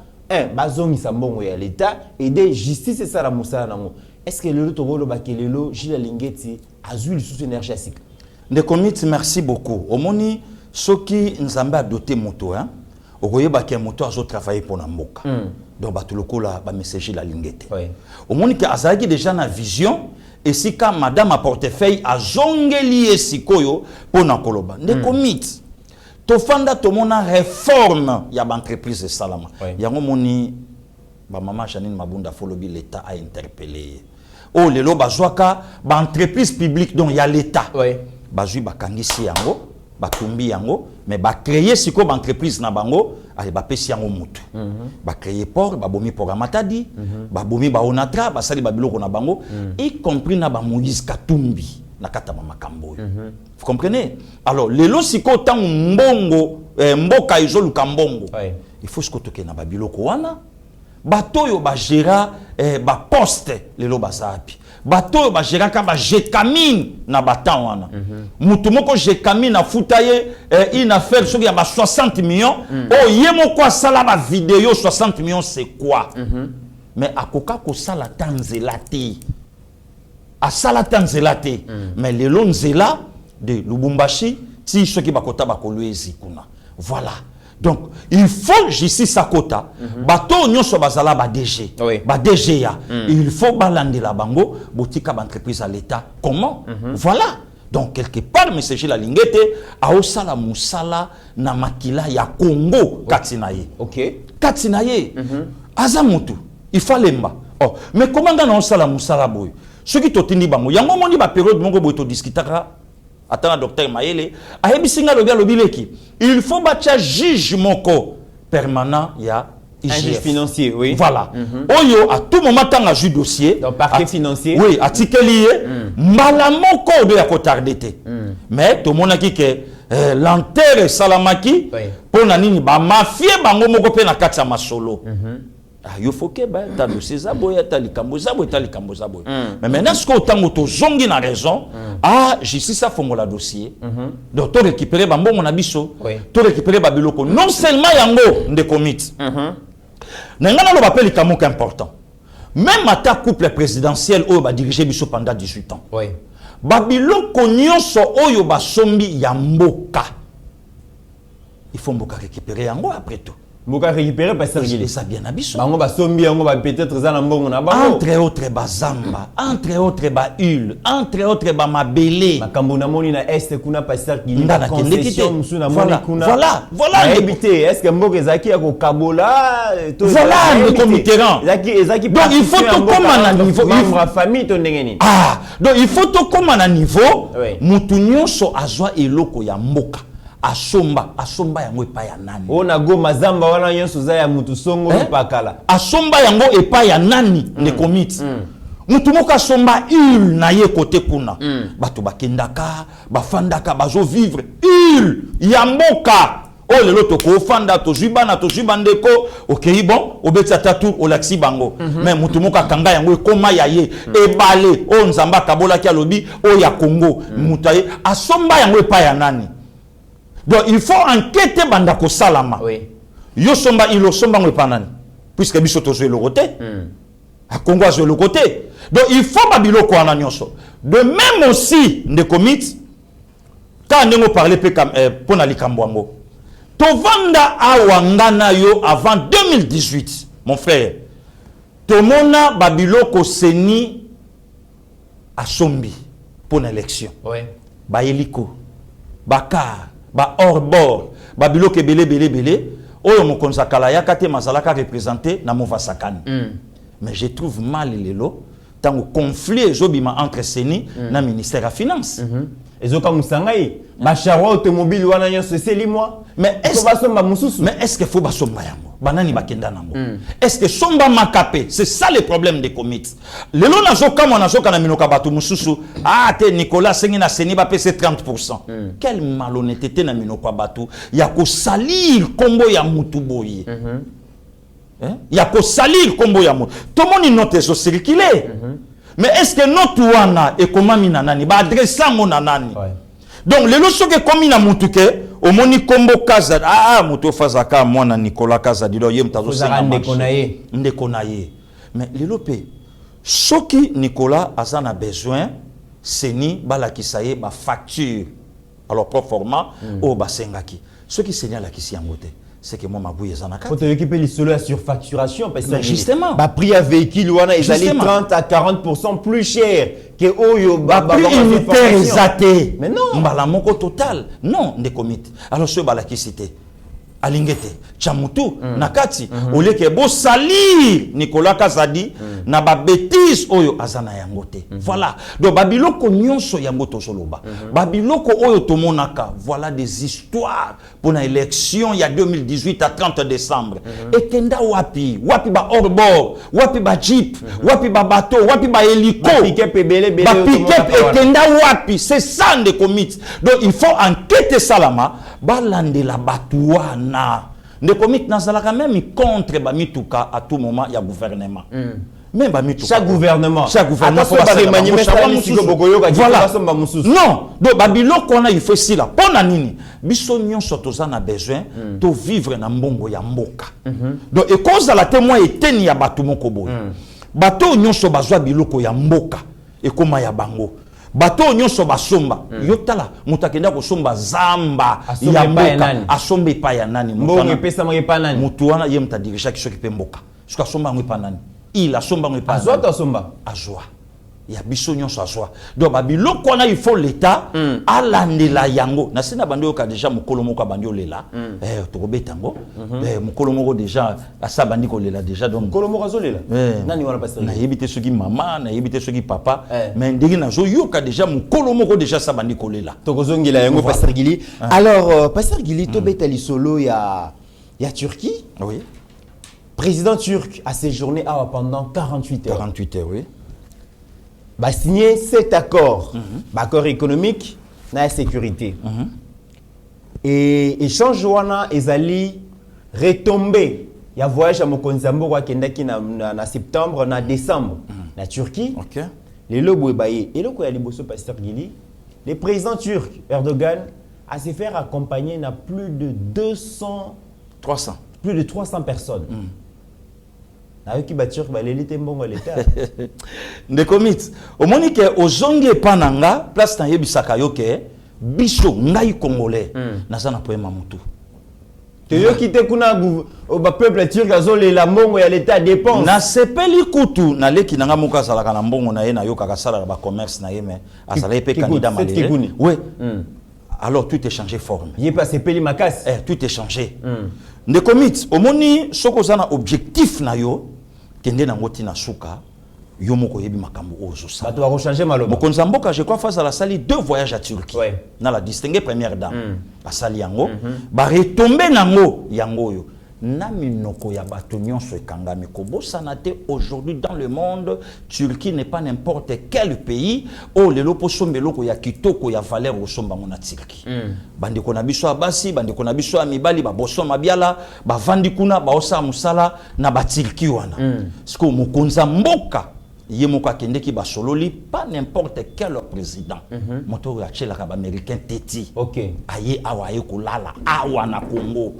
bazongi sa mbongo ya l'état et des justice et ça la musala nango est-ce que le lot rolo ba kelelo Gilles Lingeti azul sous énergétique de comité merci beaucoup omoni soki nzamba a doté moto hein okoye ba ke moto azo travailler pour na mboka donc ba tulokola ba messager la Lingeti omoni ke azaki déjà na vision et si ka madame a portefeuille azongeli esikoyo pour na koloba de comité to fanda to mona réforme ya ba entreprise salama yango moni ba mama Janine Mabunda Folobi l'état a interpellé oh lelo bazwaka ba entreprise publique donc ya l'état bazui bakangisi yango batumbi yango mais ba créer siko ba entreprise na bango ali ba pesi yango mutu ba créer port ba bomi port Matadi ba bomi ba Onatra ba sali ba biloko na bango y compris na ba Moïse Katumbi na kata makambo vous comprenez alors lelo siko tant mbongo mboka izoluka mbongo il faut siko toke na ba biloko wana batoyo ba gera ba poste lelo basapi bato ba gera ka ba jekamine na batan wana mutu moko jekamine na futaye une affaire soki ya ba 60 millions oh yemo kwa sala ba vidéo 60 millions c'est quoi mais akoka ko sala tanzela te a sala tanzela te mais le lonzela de Lubumbashi ti soki bakota ba kolwezi kuna voilà. Donc, il faut justice à quota. Bato nyonso bazala ba DG. Ba DG ya. Il faut balande la bango botika entreprise à l'état. Comment? Voilà. Donc quelque part message la Lingete a osala musala na makila ya Congo katinaye. OK. Katinaye. Azamutu. Il fallait mba. Oh, mais comment on osala musala boy? Ce qui totindi bango. Yango moni ba période mongo boy to discutera. Attends, docteur Maëlle, il faut battre juge moko permanent, il y a un juge financier, oui. Voilà. Oyo, à tout moment, tu as un juge dossier. Donc, parquet financier. Oui, article lié. Malamoko de la cotardité. Mais tout le monde a dit que l'enterre Salamaki, pour nanini, ba mafia, bango moko pe na katsa masolo. Il faut que tu dossier zaboy, tu likambo zaboy, tu likambo zaboy. Mais maintenant, ce que tu as zongi na raison, justice a fait mon dossier. Donc, tu récupères bambo mon abisso, tu récupères babiloko. Non seulement yango de commit. N'engana lo appelle likambo important. Même à ta couple présidentiel oyo ba diriger biso pendant 18 ans. Babiloko nyonso oyo ba sombi ya mboka. Il faut mboka récupérer yango après tout. Mboka récupérer parce que ça bien abisso. Bango ba sombi yango ba peut-être za na mbongo na bango. Entre autres bazamba, entre autres ba hul, entre autres ba mabele. Makambo na moni na est kuna pasteur qui na concession musu na moni kuna. Voilà habité. Est-ce que mboka ezaki ya ko kabola to voilà le commitérant. Ezaki donc il faut to comme à niveau membre famille to ndengeni. Donc il faut to comme à niveau mutu nyonso azwa eloko ya mboka. Asomba yango epa ya nani ona go mazamba wana nyonso za ya mutu songo pakala asomba yango epa ya nani ne commit mutu moko asomba il na ye kote kuna bato bakendaka bafandaka bazo vivre il ya mboka Oh lelo to ko fanda to jibana to jibandeko OK bon obetsa tatu o laxi bango mais mutu moka kanga yango ekoma yaye ebale o nzamba kabola ki alobi o ya Congo mutaye asomba yango epa ya nani. Donc il faut enquêter banda ko salama. Oui. Yo somba ilo somba ngo epa nani puisque biso to jouer le côté. À Congo jouer le côté. Donc il faut babilo ko ana nyonso. De même aussi de commit quand on parler pour na likambo Tovanda awangana yo avant 2018, mon frère. Tomona Babiloko Seni a sombi pour l'élection. Oui. Ba hélico, ba car, ba hors-bord, Babiloko belé. Oyo mo konsakala ya kate mazalaka représenté na mova sakani. Mais je trouve mal lelo tant au conflit jobima entre Seni na ministère de la Finance. Ezoka musangai bacharo automobile wana nyonso seli moi mais est-ce qu'il faut basomba yango banani bakenda nango est-ce que somba makapé c'est ça le problème des commits lelo nazoka mona nazoka na minoka batu mususu te Nicolas sengi na Seni ba pese 30%. Quelle malhonnêteté na minoka batu ya ko salir kombo ya mutu boye. Ya ko salir kombo ya mutu tout le monde note so circuler. Mais est-ce que notre wana et comment minanani ba adresse ngo nanani. Donc les loso que comme na mutuke au moni kombo kaza muto fazaka mwana Nicolas kaza dilo yem tazo senga ndekonaye. Mais les lopé soki Nicolas azana besoin Seni bala kisaye ba facture alors pro format au basengaki soki Seni la kisi yangote. C'est que moi ma bouille est en accord. Faut te occuper les solo à surfacturation parce que justement ba prix à véhicule wana ils allaient 30 à 40% plus cher que oyo prix unitaire exaté. Mais non, mbala moko total. Non, de commit. Alors ce bala qui cité Alingete, Chamutu, Nakati, au lieu que beau salir Nicolas Kazadi, na ba bêtise oyo azana yangote. Voilà. Donc Babiloko nyonso yangoto soloba. Babiloko oyo tomonaka, voilà des histoires pour la élection il y a 2018 à 30 décembre. Et kenda wapi ba hors-bord, wapi ba jeep, wapi ba bateau, wapi ba hélico, ba pick-up et kenda wapi, c'est ça de commit. Donc il faut enquêter salama, balande la batouana. Ne commit nazalaka même contre bamituka à tout moment il y a gouvernement. Même bamituka. Chaque gouvernement. Voilà. Non, donc babiloko na il faut si la pona nini. Biso nyonso tozana besoin de vivre na mbongo ya mboka. Donc et cause la témoin eteni ya batu moko boy. Bato nyonso bazwa biloko ya mboka et koma ya bango. Bato nyonso basomba yotala mutakenda ko somba zamba ya mboka asombe pa ya nani mbongo pesa mo pa nani mutu wana ye mtadirija kiso kipe mboka suka somba ngo pa nani il asomba ngo pa azwa to somba azwa ya biso nyonso azwa donc babiloko wana il faut l'état alandela yango na sina bando ka déjà mukolo moko bandi olela to kobetango mukolo moko déjà asa bandi ko lela déjà donc mukolo moko azolela nani wana pasteur na yebite soki mama na yebite soki papa mais ndenge na zo yoka déjà mukolo moko déjà sa bandi ko lela to kozongela yango pasteur Gili. Alors pasteur Gili to betali solo ya Turquie. Oui. Président turc a séjourné pendant 48 heures. 48 heures, oui. Bah signé cet accord, accord économique, na sécurité. Et échange wana ezali retomber. Il y a voyage à Mokonzambo wa kendaki na septembre na décembre na Turquie. OK. Les lobo baye et le ko ya liboso pasteur Gili, le président turc Erdogan a se faire accompagner na plus de 300 personnes. Avec qui batur ba l'élite mbongo l'état de commit au monique au zonge pananga place na yebisaka yoke biso ngai congolais na sana poema mutu te yo kite kuna ba peuple turc azole la mbongo ya l'état dépense na sepeli kutu na leki nanga muka salaka na mbongo na ye na yoka ka sala ba commerce na ye mais azala pe candidat malgré oui alors tout est changé forme il est passé peli makas tout est changé de commit au moni soko zana objectif na yo kende na ngoti na suka yo moko yebi makambo ozo sa bato va changer maloba mokonza mboka je crois face à la sali 2 voyages à Turquie ouais. Na la distinguée première dame la sali yango ba retomber nango yango yo Naminoko ya bato nyonso ekangami kobosana te. Aujourd'hui dans le monde, Turquie n'est pas n'importe quel pays. Oh lelo po sombeloko ya kitoko ya valeur au somba mona Turquie. Bandeko na biso abasi, bandeko na biso amibali ba boso mabiala, ba vandi kuna ba osa musala na ba Turquie wana. Siko mokonza mboka yemoko akendeki ba sololi pas n'importe quel président. Moto ya chela ka ba américain teti. OK. Aye awa aye kulala awa na Congo.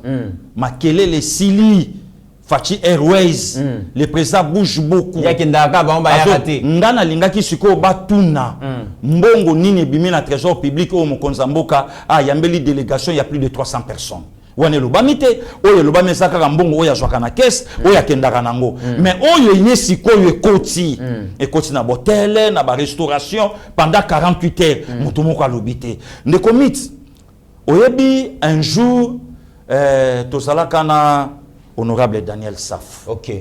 Makelele sili Fachi Airways, le président bouge beaucoup. Yakendaka ba mba yakate. Ngana lingaki siko batuna. Mbongo nini bimi na trésor public au mokonza mboka yambeli délégation il y a plus de 300 personnes. Wane lobamite oyo lobame saka mbongo oyo azwaka na caisse oyo akendaka nango. Mais oyo ine siko yo ekoti. Ekoti na botele na ba restauration pendant 48 heures. Mutu moko alobite. Ndeko mit oyebi un jour tozalaka na honorable Daniel Saf. OK.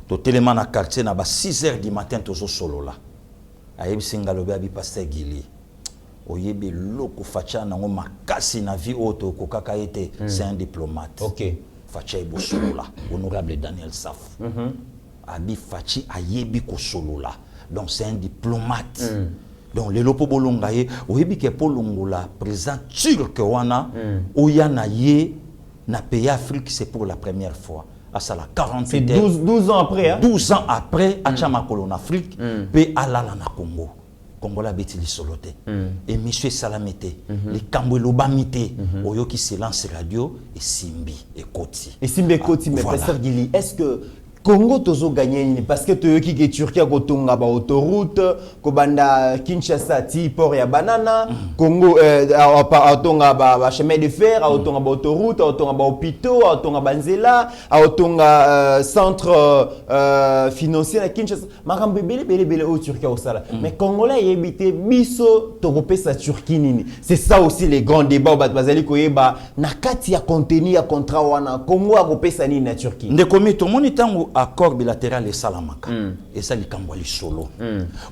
To tellement na quartier na ba 6 heures du matin tozo solo là. Ayebi singalobe abi pasteur Gili. Oyebi loko facha nango makasi na vie auto kokaka ete c'est un diplomate. OK. Facha ebo solo là. Honorable Daniel Saf. Abi fachi ayebi ko solo là. Donc c'est un diplomate. Donc les lopo bolongaye oyebi ke polongola président turc wana oyana ye na pays Afrique, c'est pour la première fois. À ça, la 48 c'est 12 ans après. Hein? 12 ans après, à Tchamakolo en Afrique, puis à la Congo. Congo la bêtise solote. Et monsieur Salamete, les Kambouelo Bamite, Oyo qui se lance radio, et Simbi, et Koti. Et Simbi et Koti, mais Pasteur Gili, est-ce que Congo tozo gagné parce que tu qui Turquie a kotonga ba autoroute kobanda Kinshasa ti port ya banana Congo autonga ba chemin de fer autonga ba autoroute autonga ba hôpitaux autonga ba nzela autonga centre financier na Kinshasa makambe bele au Turquie au sala mais congolais yebité biso to kopesa Turquie nini c'est ça aussi les grands débats bazali koyeba na kati ya contenu ya contrat wana Congo a kopesa nini na Turquie ndekomi to monitango accord bilatéral et salamaka et ça likambwali solo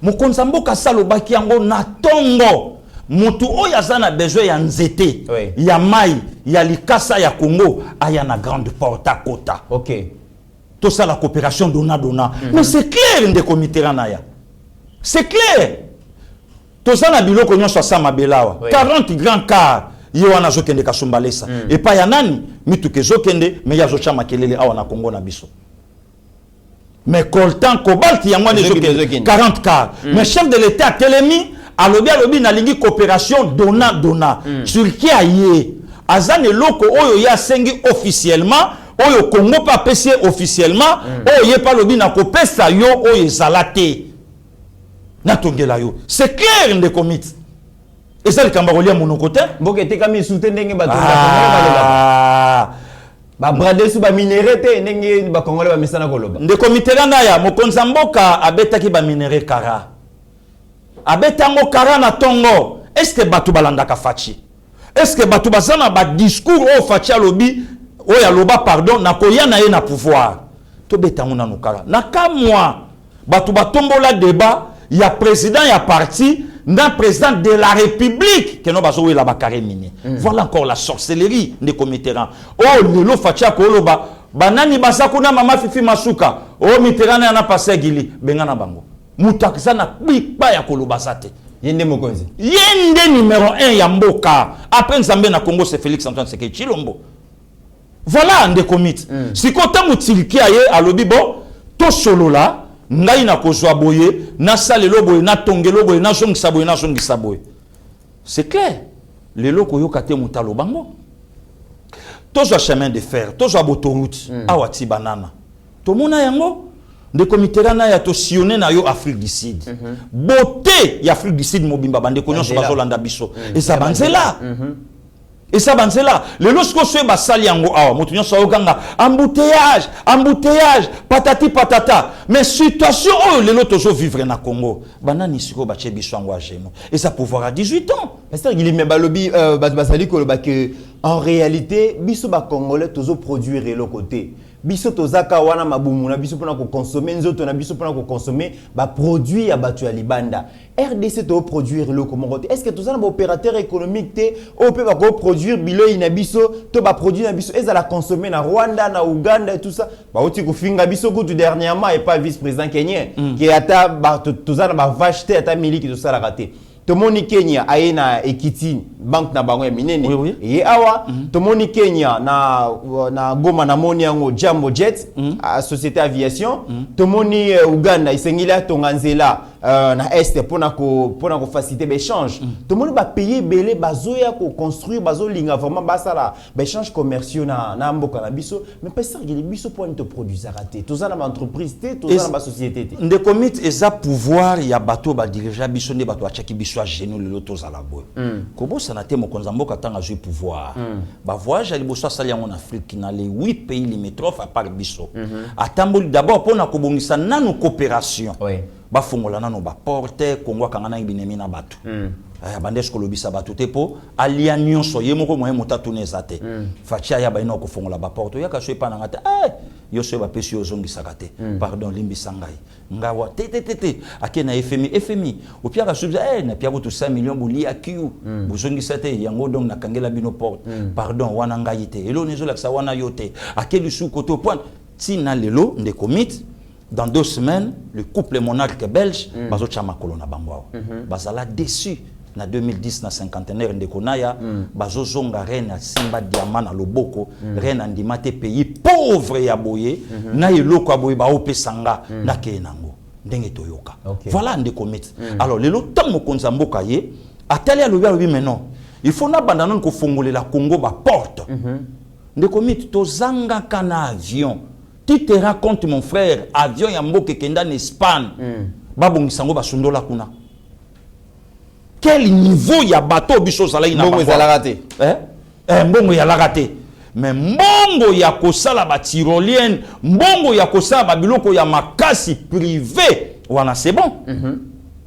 mokonza mboka salobaki yango na tongo mutu oyo azana besoin ya nzete ya mai ya likasa ya Congo aya na grande porte à kota. OK. Tout ça la coopération dona mais c'est clair ndeko miterana ya c'est clair tout ça na biloko nyonso sa mabelawa 40 grands cars yewana zokende kasumbalesa et pa ya nani mituke zokende mais ya zocha makelele awa na Congo na biso. Mais coltan cobalt y a moins de 40 cars. Mais chef de l'État a télémi alobi na lingi coopération dona sur qui a yé azane loko oyo ya sengi officiellement oyo Congo pas payé officiellement oyo pas lobi na kopesa yo oyo zalate na tongela yo c'est clair de commit et ça le cambarolia monocoté mboke te kami soutien ndenge bato ba ba bradesu ba minérete ndenge ba congolais ba misana koloba ndeko miterana ya mokonza mboka abetaki ba minéré kara abetango kara na tongo est-ce que batu balandaka fachi est-ce que batu bazana ba discours o fachi alobi o ya loba pardon na koya na ye na pouvoir to betango na nokara na kamwa batu batombola débat ya président ya parti d'un président de la République que nous avons la bakare mini. Voilà encore la sorcellerie de Mitterrand. Oh, lelo facha koloba banani basakuna mama fifi masuka. Oh, Mitterrand na passé gili bengana bango. Mutakisa na bipa ya koloba sate. Yende mokonzi. Yende numéro 1 ya mboka. Après Nzambe na Congo c'est Félix Antoine Tshisekedi Tshilombo. Voilà un des comités. Si kota mutiliki aye alobi bo to solo là ngai na kozwa boye na salelo boye na tongelo boye na zongisa boye c'est clair les loko yokate mutalo bango tozwa chemin de fer tozwa autoroute awati banana to mona yango de comiterana ya to sillonner na yo Afrique du Sud beauté ya Afrique du Sud mobimba bande konyo so bazolanda biso et ça banzela et ça banzela le lorsque ce basali yango awa moto nyonso okanga embouteillage patati patata mais situation oh le loto zo vivre na Congo banani siko ba chebiso yango ageno et ça pouvoir à 18 ans pasteur Guillemé balobi basali koloba que en réalité biso ba congolais tozo produire le côté biso tozaka wana mabumu na biso pona ko consommer nzoto na biso pona ko consommer ba produit ya batu ya libanda. RDC to produire le comment est-ce que tozana ba opérateur économique te o pe ba ko produire bilo ina biso to ba produit na biso ezala consommer na Rwanda na Uganda et tout ça ba oti ko finga biso kutu dernièrement et pas vice-président kenyan qui ata ba tozana ba vache te ata miliki to sala raté. Tomoni Kenya aena Ekiti banque na bango ya minene et awa tomoni Kenya na Goma na moni yango Jambo Jet société aviation tomoni Uganda isengila tonganzela na est pona ko faciliter l'échange tomoni ba payer belé bazoya ko construire bazolinga vraiment basala ba échange commerciaux na mboka na biso mais pas ça les biso pour te produire raté toza na entreprise te toza na ba société te de commit eza pouvoir ya bateau ba dirigeant biso ne bateau achaki biso genou le loto za la boy kobo sanate mokonza mboka tanga jouer pouvoir ba voyage ali boso sali en Afrique na les 8 pays limitrophes à part biso atamboli d'abord pona ko bongisa nanu coopération ba fongola nanu ba porte Congo kangana ibinemi na batu bandesh kolobisa batu te po alia nyonso ye moko moye motatu nezate fatia ya ba ino ko fongola ba porte ya ka swe pa na ngate yo swe ba pesi yo zongi sakate pardon limbi sangai ngawa te akena FMI opia ka subza na pia ko 5 millions boli akiu bozongi sate yango donc na kangela bino porte pardon wana ngai te elo nezo la sa wana yote akeli su koto point tina lelo nde commit. Dans 2 semaines, le couple monarque belge bazo chama kolona bangwao bazala déçu na 2010 na cinquantenaire ndekonaya bazo zonga reine simba diamant na loboko reine andimate pays pauvre ya boye na eloko aboye ba opesanga na kenango ndenge toyoka voilà ndeko mit alors lelo tant mokonza mboka ye atali alobi mais non il faut na bandana ko fongolela Congo ba porte ndeko mit tozanga kana avion. Tu te racontes mon frère, avion yamboke kenda en Espagne, babongisango basundola kuna. Quel niveau ya bateau biso sala ina mbongo ya raté mbongo ya raté mais mbongo ya kosala ba tyrolienne mbongo ya kosala ba biloko ya makasi privé wana c'est bon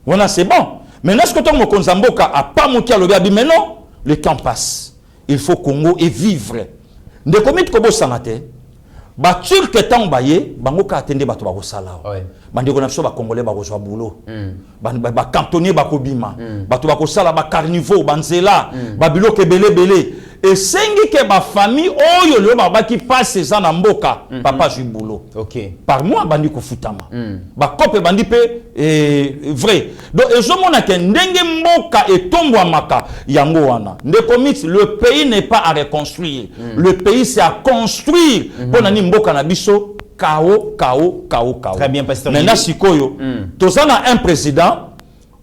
wana c'est bon mais est-ce que ton mokonza mboka a pas moki alobi abi mais non le temps passe il faut Congo et vivre de commit ko bosanga te ba turc tant baye bango ka atende bato ba kosala bandeko na biso ba congolais ba kozwa boulot ba cantonnier ba kobima bato ba kosala ba carnivore banzela ba biloko belé et sengi ke ba famille oyo le ba ki passe ça na mboka papa ju boulot par mois bandi ko futama ba kope bandi pe vrai donc ezo mona ke ndenge mboka etombo amaka yango wana ndeko mix le pays n'est pas à reconstruire le pays c'est à construire pona ni mboka na biso kao. Très bien, pasteur. Maintenant sikoyo tozana un président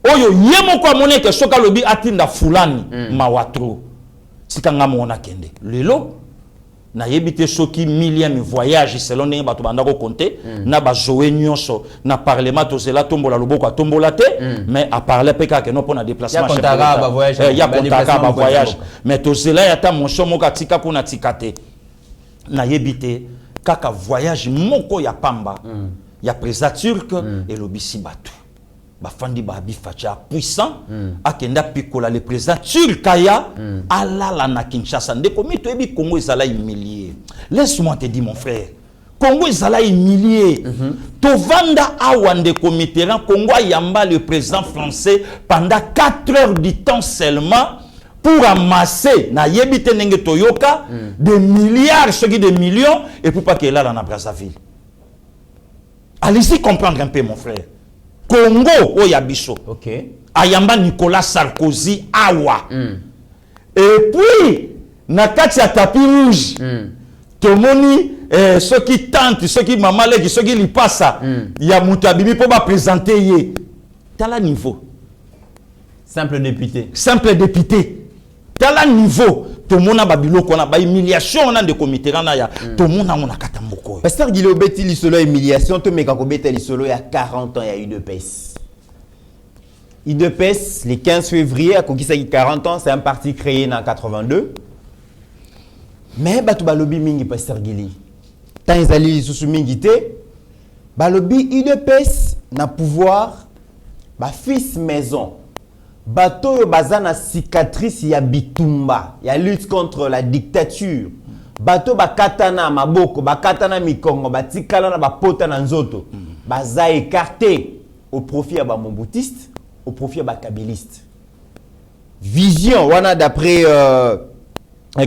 oyo yemo kwa moneke soka lobi atinda fulani mawatro sikanga mona kende lelo na yebite soki millième voyage selon ndenge bato bandako compter na ba zoé nyonso na parlement tozela tombola loboko atombola te mais à parler peka ke no pona déplacement ya kontaka ba voyage mais tozela ya ta monso moka tika kuna tikate na yebite kaka voyage moko ya pamba ya président turc et lobisi batu bafandi ba bifacha puissant akenda pikola le président turc aya alala na Kinshasa ndeko mito ebi Congo ezala humilié laisse-moi te dire mon frère Congo ezala humilié tovanda awa ndeko Mitterrand Congo yamba le président français pendant 4 heures du temps seulement pour amasser na yebite nenge toyoka des milliards ce qui des millions et pour pas qu'il là dans Brazzaville. Allez-y comprendre un peu mon frère. Congo oyabiso. Ayamba Nicolas Sarkozy awa. Et puis na kati ya tapis rouge. Tomoni ceux qui tentent, ceux qui mamaleki, ceux qui li passa ya mutabimi pour ba présenter yé. Tala niveau. Simple député. Tala niveau tomona babiloko na ba humiliation on a de comité na ya tomona on a katamboko. Pasteur Guillaume beti li solo humiliation to meka ko beti li solo il y a 40 ans il y a eu de UDPS. UDPS le 15 février a conquis 40 ans, c'est un parti créé en 82. Mais batu balobi mingi Pasteur Guillaume. Tant ezali susu mingi te balobi UDPS na pouvoir ba fils maison. Bato yo bazana cicatrice ya bitumba, ya lutte contre la dictature. bato bakatana maboko bakatana mikongo batikala na bapota na nzoto baza écarté au profit ya ba mobutistes, au profit ya ba kabilistes. Vision wana d'après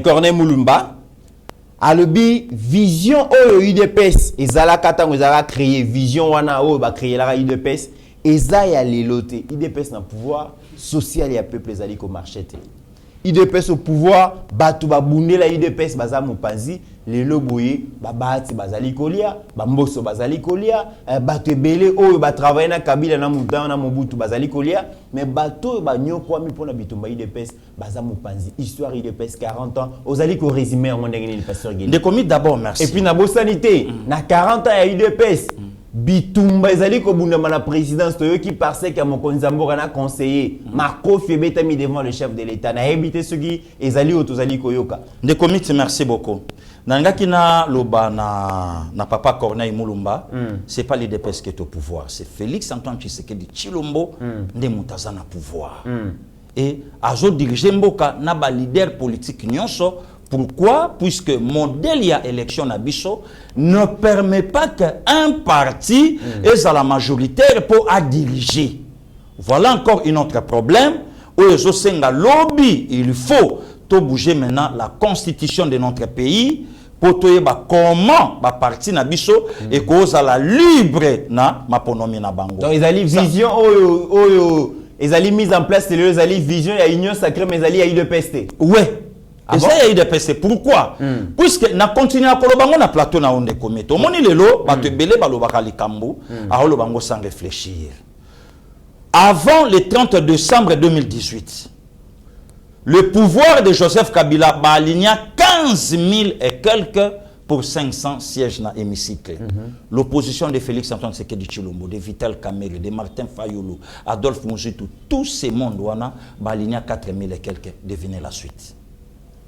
Corneille Mulumba alobi vision oyo UDPS ezala katango ezala créer vision wana oyo ba créer la UDPS eza ya lelote UDPS na pouvoir social ya peuple ezali ko marchete UDPS au pouvoir batu babundela UDPS baza mopanzi lelo boye babati bazali kolia bamboso bazali kolia batu ebele oyo ba travailler na Kabila na Muda na Mobutu bazali kolia mais bato ba nyokwami pona bitumba UDPS baza mopanzi histoire UDPS 40 ans ozali ko résumer en ndenge ni pasteur Guéli. De commis d'abord merci. Et puis na bosanité na 40 ans ya UDPS bitumba ezali ko bundama na présidence to yo ki parce que mokonzi mboka na conseiller Makofi beta mis devant le chef de l'état na habité ce qui ezali otozali koyoka. De commis merci beaucoup. Nangaki na loba na papa Corneille Mulumba, c'est pas l'UDPS qui est au pouvoir, c'est Félix Antoine Tshisekedi Tshilombo nde mutaza na pouvoir. Et azo diriger mboka na ba leader politique nyonso. Pourquoi? Puisque modèle ya élection na biso ne permet pas qu'un parti est à la majoritaire pour à diriger. Voilà encore un autre problème où les Osenga lobby, il faut tout bouger maintenant la constitution de notre pays pour tout comment ba parti na biso et cause à la libre na maponomi na bango. Donc ils allaient vision oyo ils allaient mise en place les allaient vision ya union sacrée mais ils allaient ya UDPS. Ouais. Et ça y a eu des PC. Pourquoi? Puisque na continué à kolobango na plateau na onde komito. Moni lelo ba te belé ba lobaka likambo a lobango sans réfléchir. Avant le 30 décembre 2018, le pouvoir de Joseph Kabila ba aligna 15 000 et quelques pour 500 sièges dans l'hémicycle. L'opposition de Félix Antoine Tshisekedi Tshilombo, de Vital Kamerhe, de Martin Fayulu, Adolphe Muzitu, tous ces mondes wana ba aligna 4 000 et quelques. Devinez la suite.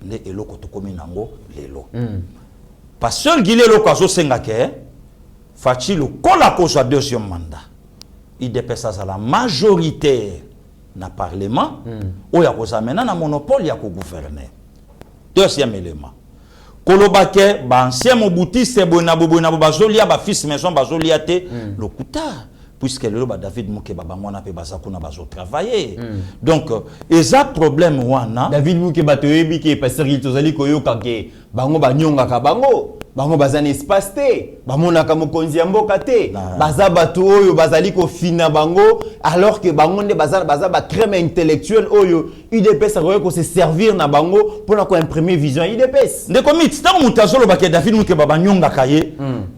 Le eloko tokomi nango lelo. Pasteur Guilé loko azo sengake fachi le kola koza deuxième mandat. UDPS à la majorité na parlement ou ya kozamena na monopole ya ko gouverner. Deuxième élément. Kolobake ba ancien mobutiste bona bazolia ba fils maison bazolia te lokuta. Puisque le David Moukeba bangwana pe bazakuna bazo travailler. Donc eza problème wana David Moukeba to yebi ke pasteur il tozali koyoka ke bango banyonga ka bango bazana espace te bamona ka mokonzi ya mboka te baza bato oyo bazali ko fina bango alors que bango nde baza ba crème intellectuelle oyo UDPS akoye ko se servir na bango pour na ko imprimer vision UDPS. Ndeko mit tant mutazolo ba ke David Moukeba banyonga kaye.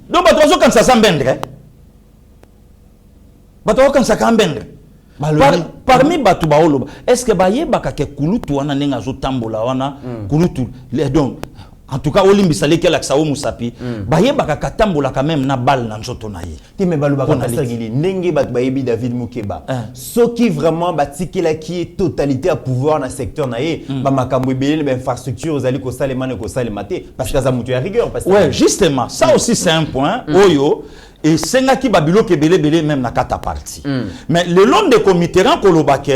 Donc bato kan sa sambendre. Parmi batu baolo est-ce que baye bakake kulutu wana nenga zo tambola wana kulutu donc en tout cas olimbi saleke la ksawo musapi baye bakaka tambola quand même na balle na nzoto na ye ti me balu bakaka sagili ndenge batu bayebi David Moukeba ce qui vraiment batikela qui est totalité à pouvoir na secteur na ye ba makambo ebele ba infrastructure ozali ko salema ne ko salema te parce que ça mutu ya rigueur parce que ouais justement ça aussi c'est un point oyo et senga ki babilo ke belé même na kata parti mais le long de comité ran kolobake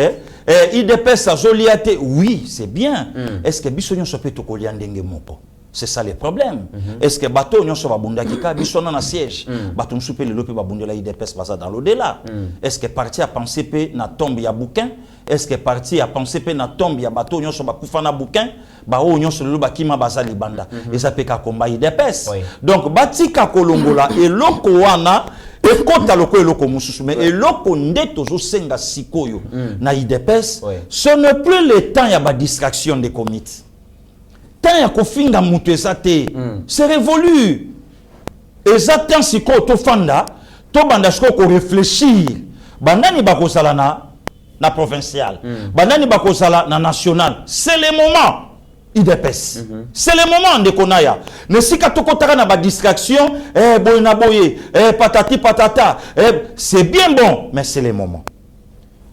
IDPS azoliate oui c'est bien est-ce que biso nyo sope to kolia ndenge moko c'est ça le problème est-ce que bato nyo so babunda kika biso na siège bato msupe le lope babundela IDPS baza dans l'au-delà est-ce que parti a pensé pe na tombe ya bouquin est-ce que parti a pensé pe na tombe ya bato nyo so bakufa na bouquin ba o nyo so le bakima baza libanda ezapeka komba IDPS donc batika kolongola eloko wana ekota loko eloko mususu mais eloko nde tozo senga sikoyo na IDPS ce n'est plus le temps ya ba distraction des comités tant ya kofinga mutu ezate c'est révolu ezate siko to fanda to banda siko ko réfléchir bandani bakozala na provincial bandani bakozala na national c'est le moment IDPS c'est le moment de konaya ne sika tokotaka na ba distraction boy na boye patati patata c'est bien bon mais c'est le moment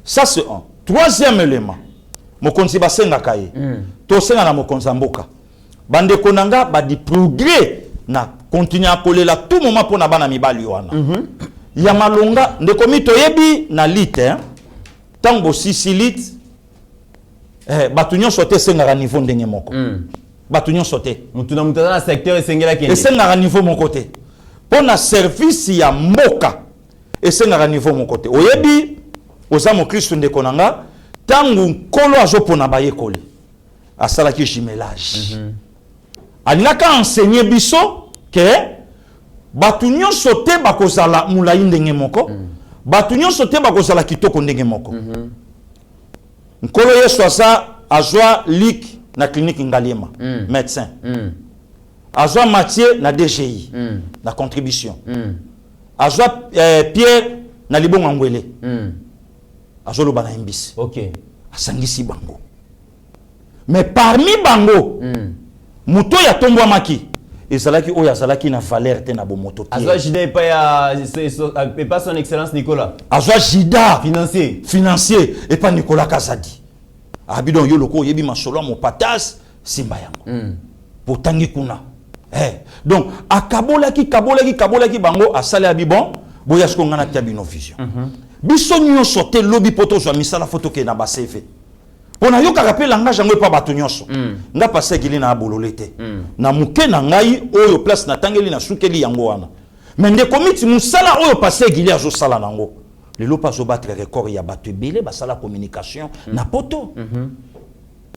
ça c'est un troisième élément mokonzi basenga kaye to senga na mokonza mboka bande konanga ba di progrès na continuer à coller là tout moment pour na bana mibali wana ya malonga ndeko mito yebi na lite tango sisilit batu nyonso te senga niveau ndenge moko Batunion sauté. Mutuna mutana na secteur esengela kende. Et c'est à niveau mon côté. Pour na service ya mboka. Et c'est à niveau mon côté. Oyebi ozamo Christ ndekonanga tangu kolo azopona baye koli. Asala ki jumelage. Alinaka enseigner biso que batunion sauté bakozala mulayi ndenge moko. Batunion sauté bakozala kitoko ndenge moko. Nkolo yeso asa azwa lik na clinique Ngaliema, médecin. Azwa Mathieu na DGI, na contribution. Azwa Pierre na libonga ngwele. Azwa loba na imbisi. OK. Asangisi bango. Mais parmi bango, muto ya tombwa maki. Ezalaki oya zalaki na valeur te na bomoto te. Azwa Jida et pas son excellence Nicolas. Azwa Jida Financier et pas Nicolas Kazadi. Abidon yo loko yebi masolo mo patas simba yango. Potangi kuna. Donc akabolaki bango asale abibon boya sko ngana tia bino vision. Biso nyonso te lobi poto zo misala photo ke na ba CV. Pona yo ka rappel langage yango pa bato nyonso. Nga passé gili na bololete. Na muke na ngai oyo place na tangeli na sukeli yango wana. Mais nde komiti musala oyo passé gili azo sala nango. Lelo pas zo battre record ya bato belé ba sala communication na poto.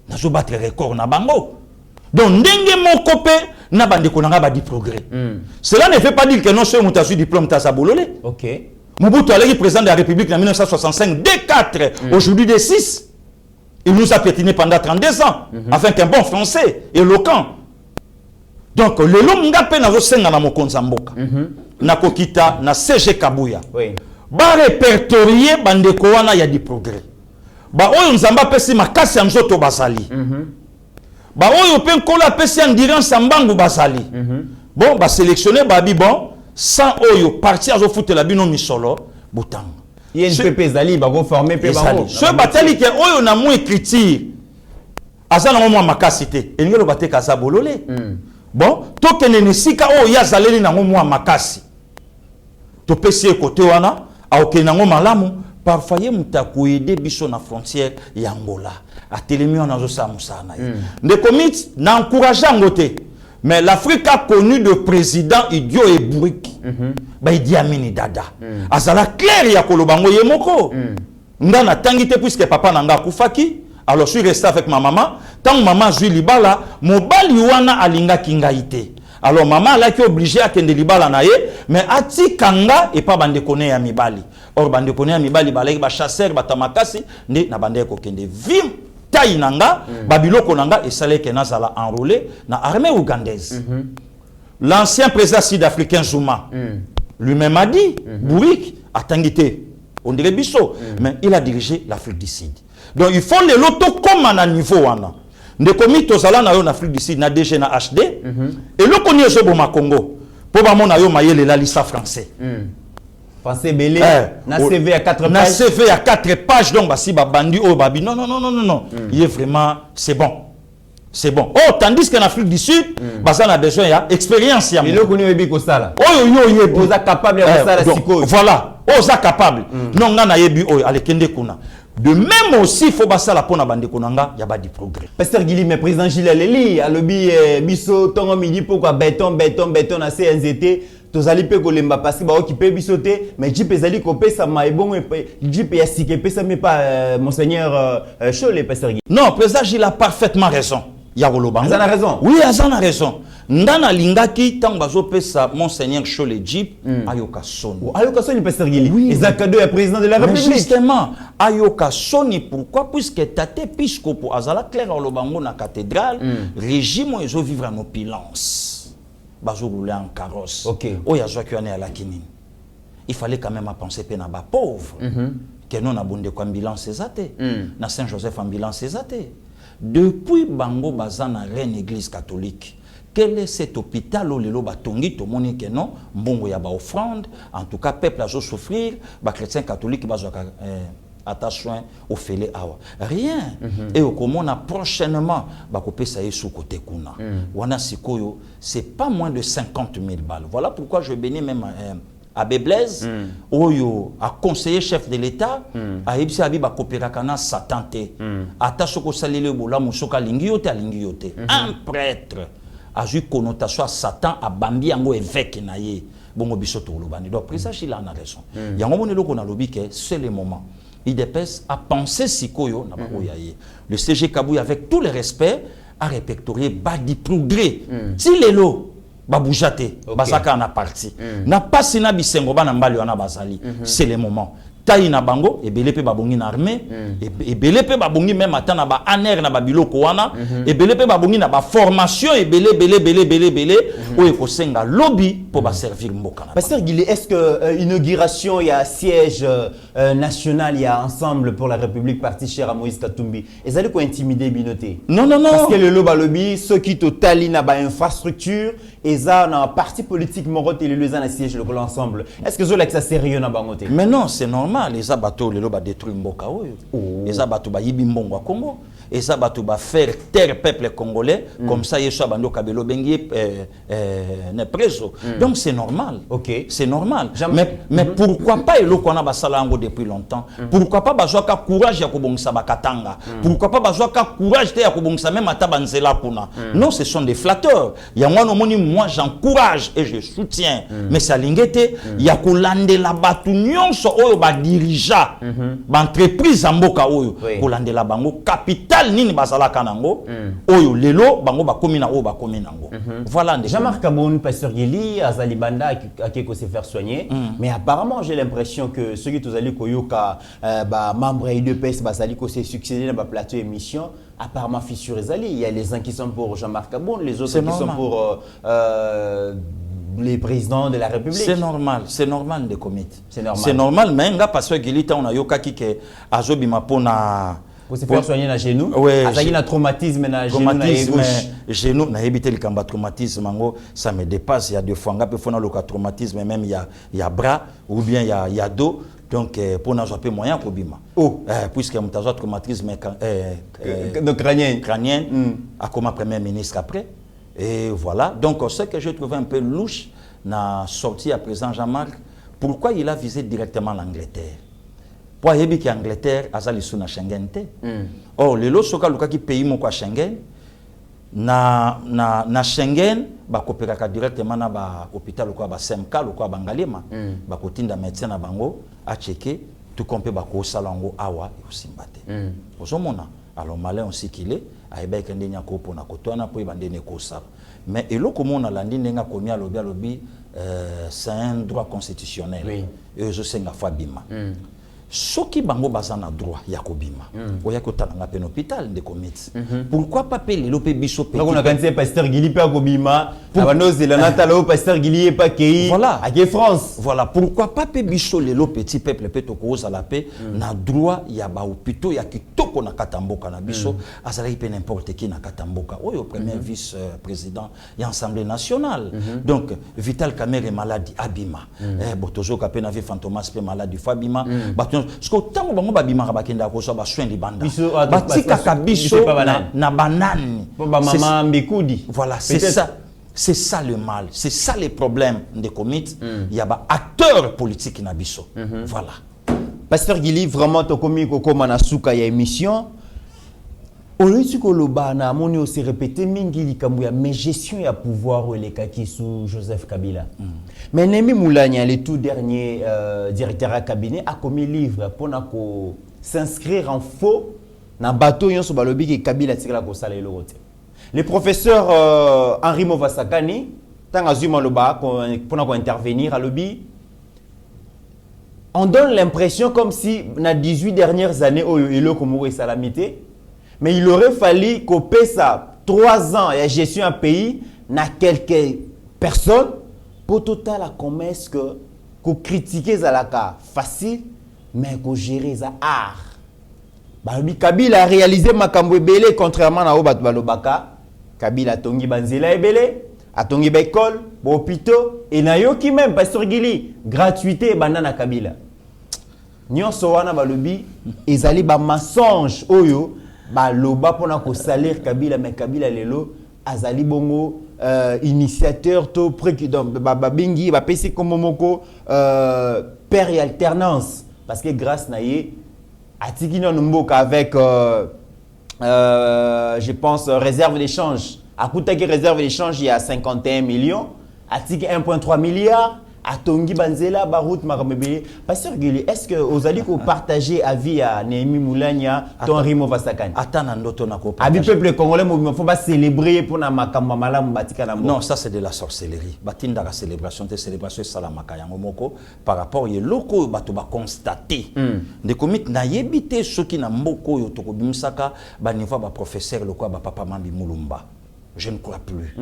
Na zo battre record na bango. Donc ndenge moko pe na bandeko nanga ba di progrès. Cela ne veut pas dire que non seulement tu as eu diplôme ta bololé. OK. Mobutu Aleki président de la République en 1965 D4 aujourd'hui D6. Il nous a piétiné pendant 32 ans, afin qu'un bon français, éloquent. Donc, le long ngapé na zosenga na mokonza mboka. Na kokita na CG Kabuya. Oui. Ba répertorier bandeko wana ya di progrès. Ba oyo nzamba pesi makasi ya nzoto basali. Ba oyo pe nkola pesi endurance sambangu basali. Bon, ba sélectionner babi bon, sans oyo parti azo foute la bino misolo, butang. INPP Zali ba go former pe bango. Ce batali ke oyo na mo écriture azana mo makasi te. Engelo bateka za bololé. Bon, to kenene sika oyo ya zaleli na mo makasi. To pesi côté wana a okenango malamu parfois ye mutako aider biso na frontière ya Angola. A telemi on azo sa musana. Ne commit na encourager ngote. Mais l'Afrique a connu de présidents idiots et bourriques. Ba Idi Amin Dada. Azala clair ya kolobango yemoko. Ndana tangite puisque papa nanga kufaki. Alors je suis resté avec ma maman. Tant maman zui libala, mobali wana alinga kingaite. Alors maman là qui est obligée à kende libala na ye, mais ati kanga et pas bande kone ya mibali. Or bande kone ya mibali baleki ba chasseur batamakasi ndi na bande ko kende vim. Taïnanga, Babiloko Nanga et Saleh Kenazala enrôlé dans l'armée ougandaise. L'ancien président sud-africain Zuma lui-même a dit, Bourrique a tangité, on dirait Bissot, mais il a dirigé l'Afrique du Sud. Donc il faut les lotos comme à niveau. Ne commis Tozala na en Afrique du Sud, na DG na HD, et le connaît Zoboma Congo, pour mon ayo maïe la liste français. Français belé, na CV à 4 pages. Na CV à 4 pages, donc si bandi oh babi non. Il est vraiment c'est bon. C'est bon. Oh tandis qu'en Afrique du Sud, on a besoin d'expérience. Il le connaît bien ça. Oh yo oza capable de faire ça siko. Voilà, oza capable. Non ngana yebi oh ale kende kuna. De même aussi il faut basa la pona bande konanga ya ba di progrès. Pasteur Gili mais président Gilles Aleli a lobby biso tongo midi pourquoi béton na CNZT. Tozali pe kolemba parce que ba occupé bisoté mais jipe ezali ko pesa maibongo jipe ya sike pesa mais pas monseigneur Chole pasteur Guy. Non, président Gilles a parfaitement raison. Ya Rolobango. Azana raison. Oui, Azana raison. Ndana lingaki tang bazo pesa monseigneur Chole Jip ayoka soni. Ayoka soni pasteur Guy. Oui. Ezaka cadeau ya président de la République. Justement, ayoka soni pourquoi puisque tate épiscope azala clair Rolobango na cathédrale, régime ezo vivre en opulence. Bazo rouler en carrosse. OK. Oya zwa ki ane ala kinini. Il fallait quand même penser pe na ba pauvre. Que non na bonde ko ambulance ezate. Na Saint-Joseph ambulance ezate. Depuis bango bazana reine église catholique. Quel est cet hôpital où les loba tongi to moni que non mbongo ya ba offrande en tout cas peuple a souffrir ba chrétien catholique bazo attention au félé awa rien et au comment on a prochainement bakopé ça est sous côté kuna wana sikoyo c'est pas moins de 50 000 balles. Voilà pourquoi je bénis même Abbé Blaise, Oyo a conseiller chef de l'État, a ebisi abi ba coopérakana Satan te. Ata soko salele bola musoka lingiote a lingiote. Un prêtre a eu connotation à Satan a bambi yango évêque na ye. Bongo biso to lobani. Donc président Chila a raison. Yango monelo ko na lobi ke c'est le moment. IDPS a pensé sikoyo na bango yaye. Le CG Kabouy avec tout le respect a répertorié badi progrès. Si lelo Baboujate, Bazaka na parti. Na pas sina bisengo ba na mbali wana bazali. C'est le moment. Taï na bango, et belepe babongi na armée, et belepe babongi même attend na ba aner na ba biloko wana, et belepe babongi na ba formation, et belé, ou e kosenga lobby pour ba servir mboka. Pasteur Guilé, est-ce que inauguration, il y a siège national, il y a Ensemble pour la République, parti cher à Moïse Katumbi, et ça quoi intimider binoté? Non. Parce que le lobby, ceux qui totali na ba infrastructure, et ça na parti politique morote et le na siège le ensemble. Est-ce que ça c'est sérieux na bangoté? Mais non, c'est normal. Les abatos, les loba détruire mboka oyo. Les abatos ba yibi mbongo à Congo. Les abatos ba faire taire peuple congolais. Comme ça, yeso abando kabelo bengi ne preso. Donc c'est normal. Ok. C'est normal. Mais pourquoi pas elo kona ba salango depuis longtemps? Pourquoi pas bazwa ka courage ya kobongisa ba katanga? Pourquoi pas bazwa ka courage te ya kobongisa même ata banzela kuna? Non, ce sont des flatteurs. Ya ngwana moni moi j'encourage et je soutiens. Mais ça lingete ya kolande la batu nyonso oyo ba dirigeant entreprise mboka oyo kolandela bango capital nini basala kanango oyo lelo bango bakomi na oyo bakomi nango. Voilà. Jean-Marc Kaboun, Pasteur Guili, Azalibanda a quelque se faire soigner, mais apparemment j'ai l'impression que ceux qui tous allés koyoka membres IDPS basali ko se succéder dans le plateau émission apparemment fissure Ezali, il y a les uns qui sont pour Jean-Marc Kaboun, les autres qui sont pour les présidents de la République. C'est normal de commettre. C'est normal, mais nga Pasteur Guili ta on a yoka ki ke azobima pona pour se faire soigner na genou. Ouais, azaki na traumatisme na genou na gauche. Genou na éviter le combat traumatisme mango, ça me dépasse, il y a deux fois nga peut faire le traumatisme même il y a bras ou bien il y a dos. Donc pour n'a pas moyen pour bima. Puisque mon traumatisme crânien a comme premier ministre après. Et voilà. Donc ce que j'ai trouvé un peu louche n'a sorti à présent Jean-Marc, pourquoi il a visé directement l'Angleterre? Pour y que l'Angleterre a zali sous na Schengen te. Or le lo soka luka ki pays mo kwa Schengen na Schengen ba coopéraka directement na ba hôpital ko ba SMK ko ba Ngalema ba kotinda médecin na bango a checker tout compte ba ko salango awa e simbate. Ozomona alors malin aussi qu'il est a eba ke ndenya ko pona ko tona po ba ndene ko sa. Mais eloko mona landi ndenga komi alobi c'est un droit constitutionnel. Oui. Et je sais nga fabima. Soki bango bazana droit ya kobima oya kotala nga pen hôpital de comit pourquoi pas payer l'opé biso pe on a quand Pasteur Guili pa kobima abano zela natala o Pasteur Guili pa kei voilà à France voilà pourquoi pas payer biso le petit peuple pe to ko za la paix na droit ya ba hôpitaux ya kitoko na katamboka na biso azali pe n'importe qui na katamboka oyo premier vice président ya Assemblée nationale donc Vital Kamerhe est malade abima botozo ka pe na vie Fantomas pe malade fabima parce que tant bango babimaka bakenda ko so ba soin libanda batika kabiso na banane maman mbekudi voilà c'est ça le mal, c'est ça les problèmes de commit il y a ba acteurs politiques na biso voilà. Pasteur Guili vraiment to komi ko koma na suka ya émission Oloïsi Koloba na amoni aussi répété mingi likambu ya mais gestion ya pouvoir ou les kaki sous Joseph Kabila. Mais Nemi Moulania, le tout dernier directeur à cabinet, a commis livre pour s'inscrire en faux dans bateau yon so balobi que Kabila tira ko sala elote. Le professeur Henri Movasakani tant azuma loba pour intervenir à lobby. On donne l'impression comme si dans 18 dernières années oyo eloko moko salamité. Mais il aurait fallu qu'on paie ça 3 ans et gestion un pays na quelques personnes pour total la commerce que critiquer ça la cas facile mais qu'on gérer ça art. Balobi Kabila a réalisé makambo ebele contrairement na obat balobaka Kabila tongi banzela ebele atongi ba école ba hôpitaux et na yoki même Pasteur Guili gratuité banana Kabila. Nyonso wana balobi ezali ba mensonge oyo ba loba pona ko salaire Kabila mais Kabila lelo azali bongo initiateur to président babengi bapesi comme moko père et alternance parce que grâce na ye atiki na mboka avec je pense réserve d'échange akutaki réserve d'échange il y a 51 millions atiki 1.3 milliard atongi banzela baroute makamebele pasteur Gili est-ce que ozali ko partager avis à Néhémie Moulania ton Rimo Vasakani atana ndoto na ko abi peuple congolais mo faut pas célébrer pour na makambo malamu batika na non ça c'est de la sorcellerie batinda la célébration salamaka yango moko par rapport ye loko bato ba constater de commit na yebité soki na mboko yo to ko bimisaka ba niveau ba professeur loko ba papa Mambi Mulumba je ne crois plus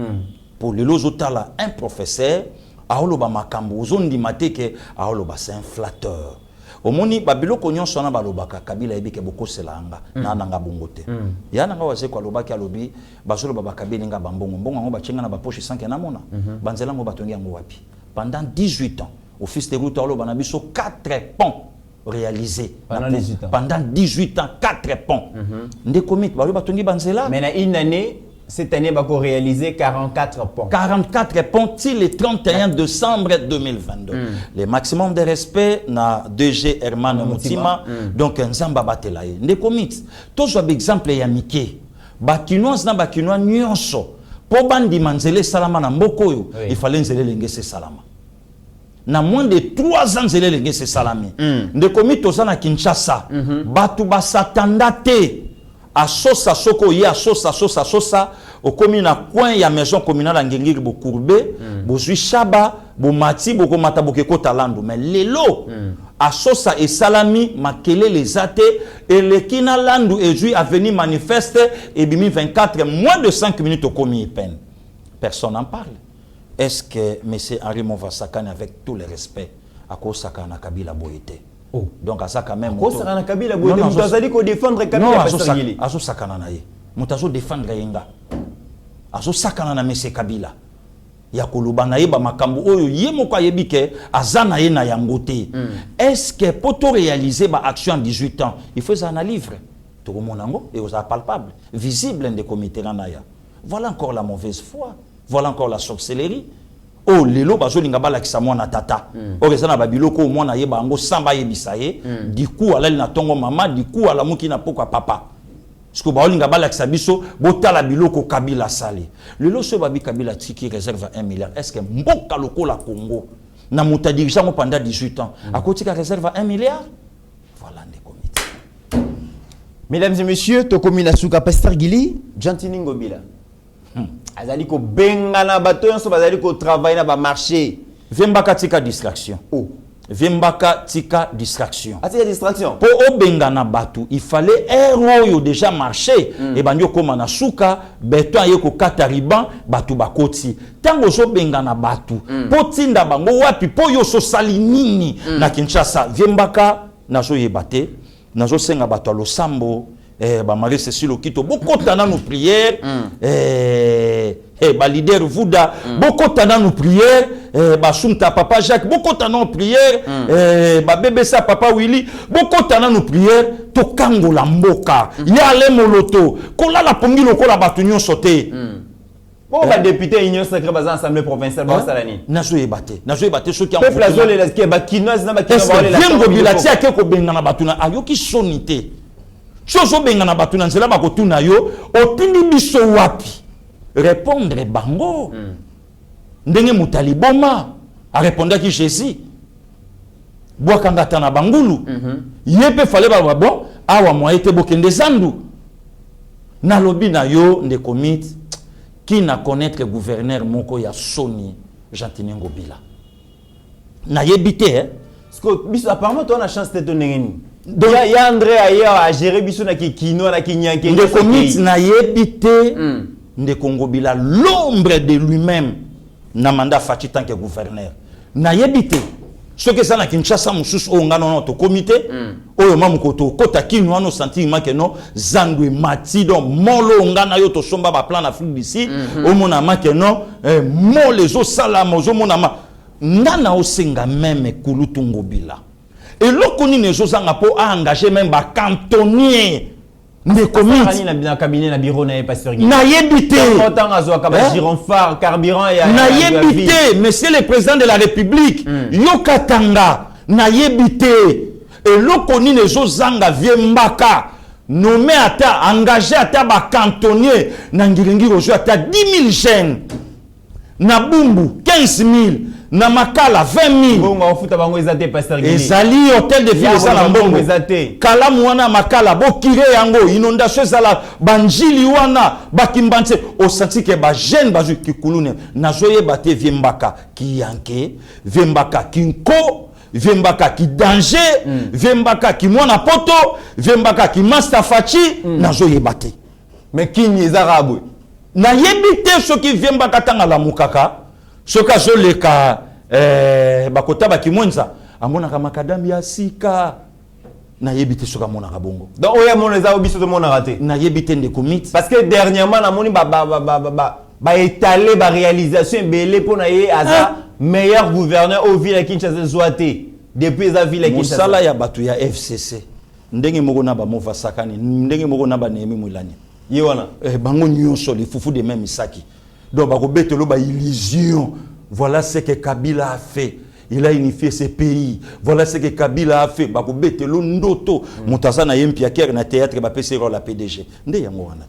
pour le lozotala un professeur aoloba makambo ozondi mateke aoloba c'est un flatteur omoni babiloko nyonso na balobaka Kabila ebike bokosela anga na nanga bongote ya nanga waze kwa lobaki alobi bazoloba bakabeli nga bambongo mbongo ngo bachenga na bapoche 5 na mona banzela ngo batongi yango wapi pendant 18 ans office de route aloba na biso 4 ponts réalisés pendant 18 ans 4 ponts ndekomit baloba batongi banzela mais na une année cette année, il va réaliser 44 ponts. 44 ponts till le 31 décembre 2022. Le maximum de respect na DG Herman Moutima. Donc, Nzamba Batelaye. Ne commit. Tous les exemples ya Mike. Bakinois na bakinois nyonso. Po bandi manzele salama na mbokoyo. Il fallait nzele lengese salama. Na moins de 3 ans nzele lengese salami. Ne commit toza na Kinshasa. Batu basatandate. A sosa soko ya sosa au commune na coin ya maison communale à Ngengiri bo courbé bo zui shaba bo mati bo komata bo keko talando mais lelo a sosa et salami makele les athées et le kina landu et zui a venu manifester et bimi 24 moins de 5 minutes au commis peine personne n'en parle. Est-ce que monsieur Henri Movasakane avec tout le respect à Kosaka na Kabila boyete donc à ça quand même Kosaka na Kabila boyete mutazali ko défendre Kabila pasteur Gili azo sakana na ye mutazo défendre yenga azo sakana na monsieur Kabila ya koluba na yeba makambo oyo ye moko ayebike azana ye na yangote est-ce que pour to réaliser ba action en 18 ans il faut ça na livre to monango et aux palpable visible de comité na ya voilà encore la mauvaise foi voilà encore la sorcellerie. Oh lelo bazolinga balakisa mwana tata okezana babiloko mwana yeba yango samba yebisa ye du coup alali na tongo mama du coup ala muki na poko papa parce que baolinga balakisa biso botala biloko Kabila sali lelo so babi Kabila tiki réserve 1 milliard est-ce que mboka lokola Congo na muta dirigeant pendant 18 ans akotika réserve 1 milliard voilà des comités. Mesdames et messieurs tokomi na suka pasteur Gili Jantini Ngobila azali ko bengana bato yonso bazali ko travailler na ba marché Vembaka tika distraction Vembaka tika distraction atika distraction po obengana batu il fallait yo déjà marché et banyo koma na suka beton yeko kata riban batu bakoti tango so bengana batu po tinda bango wapi po yo so sali nini na Kinshasa Vembaka nazo yebate nazo senga batu lo sambo ba Marie Cécile Okito bokota na nos prières ba leader Vuda bokota na nos prières ba Sumta papa Jacques bokota na nos prières ba bébé sa papa Willy bokota na nos prières to kangola mboka ya le moloto kola la pongi lokola batu nyonso te bon ba député union sacrée bazan assemblée provinciale ba salani nazo yebate ceux qui en peuple azole la qui ba kinoise na ba kinoise ba la bilatia ke ko bengana batu na ayoki sonité Chozo bengana batuna nzela bakotuna yo otindi biso wapi répondre bango ndenge mutali boma a répondaki Jésus boakanga tana bangulu yepe fallait ba bon awa mo été bokende zandu na lobi na yo nde commit qui na connaître gouverneur moko ya Soni Jantini Ngobila na yebité parce que biso apparemment toi na chance de donner donc il y a André ailleurs à gérer biso na kino na kinyanke de commit na yebité de Ngobila l'ombre de lui-même na mandat fati tant que gouverneur na yebité ce que ça na Kinshasa mususu o ngano no to comité o mamuko to kota kinu ano sentiment que non zandwe mati donc molo ngana yo to somba ba plan Afrique d'ici o mona ma que non mo les o salama o mona ma ngana o senga même kulutu Ngobila et l'okoni ne zozanga po a engagé même ba cantonnier ndeko Miti na cabinet na bureau na pasteur Guy na yebité autant azo ka gironphare carburant ya na yebité monsieur le président de la république yokatanga na yebité eloko nini ezozanga vie mbaka nommé ata engagé ata ba cantonnier na ngilingi rojo ata 10 000 jeunes na bumbu 15 000 na makala 20 000 bongo ofuta bango ezate pasteur Guy ezali hôtel de ville ezala mbongo ezate kala mwana makala bokire yango inondation ezala banjili wana bakimbanse osanti ke ba jeune bazu kikulune nazoye bate vie mbaka ki yanke vie mbaka kinko Vembaka ki danger, Vembaka ki mwana poto, Vembaka ki master fachi, nazo yebate. Mais qui n'y est arabe? Na yebite soki Vembaka tanga la mukaka, soka zo leka bakota baki mwenza, amona kamakadam ya sika. Na yebite soka mona kabongo. Donc oya mona za obiso de mona raté. Na yebite ndeko mit. Parce que dernièrement na moni ba étaler ba réalisation belé pour na ye aza meilleur gouverneur au ville Kinshasa Zouate depuis la ville Kinshasa. Musala ya batu ya FCC. Ndenge moko na ba mova sakani, ndenge moko na ba Nehemi Mulani. Ye wana bango nyonso les foufou de même Isaki. Donc ba ko betelo ba illusion. Voilà ce que Kabila a fait. Il a unifié ce pays. Voilà ce que Kabila a fait. Ba ko betelo ndoto. Mutaza na yempia kere na théâtre ba pese la PDG. Nde yango wana.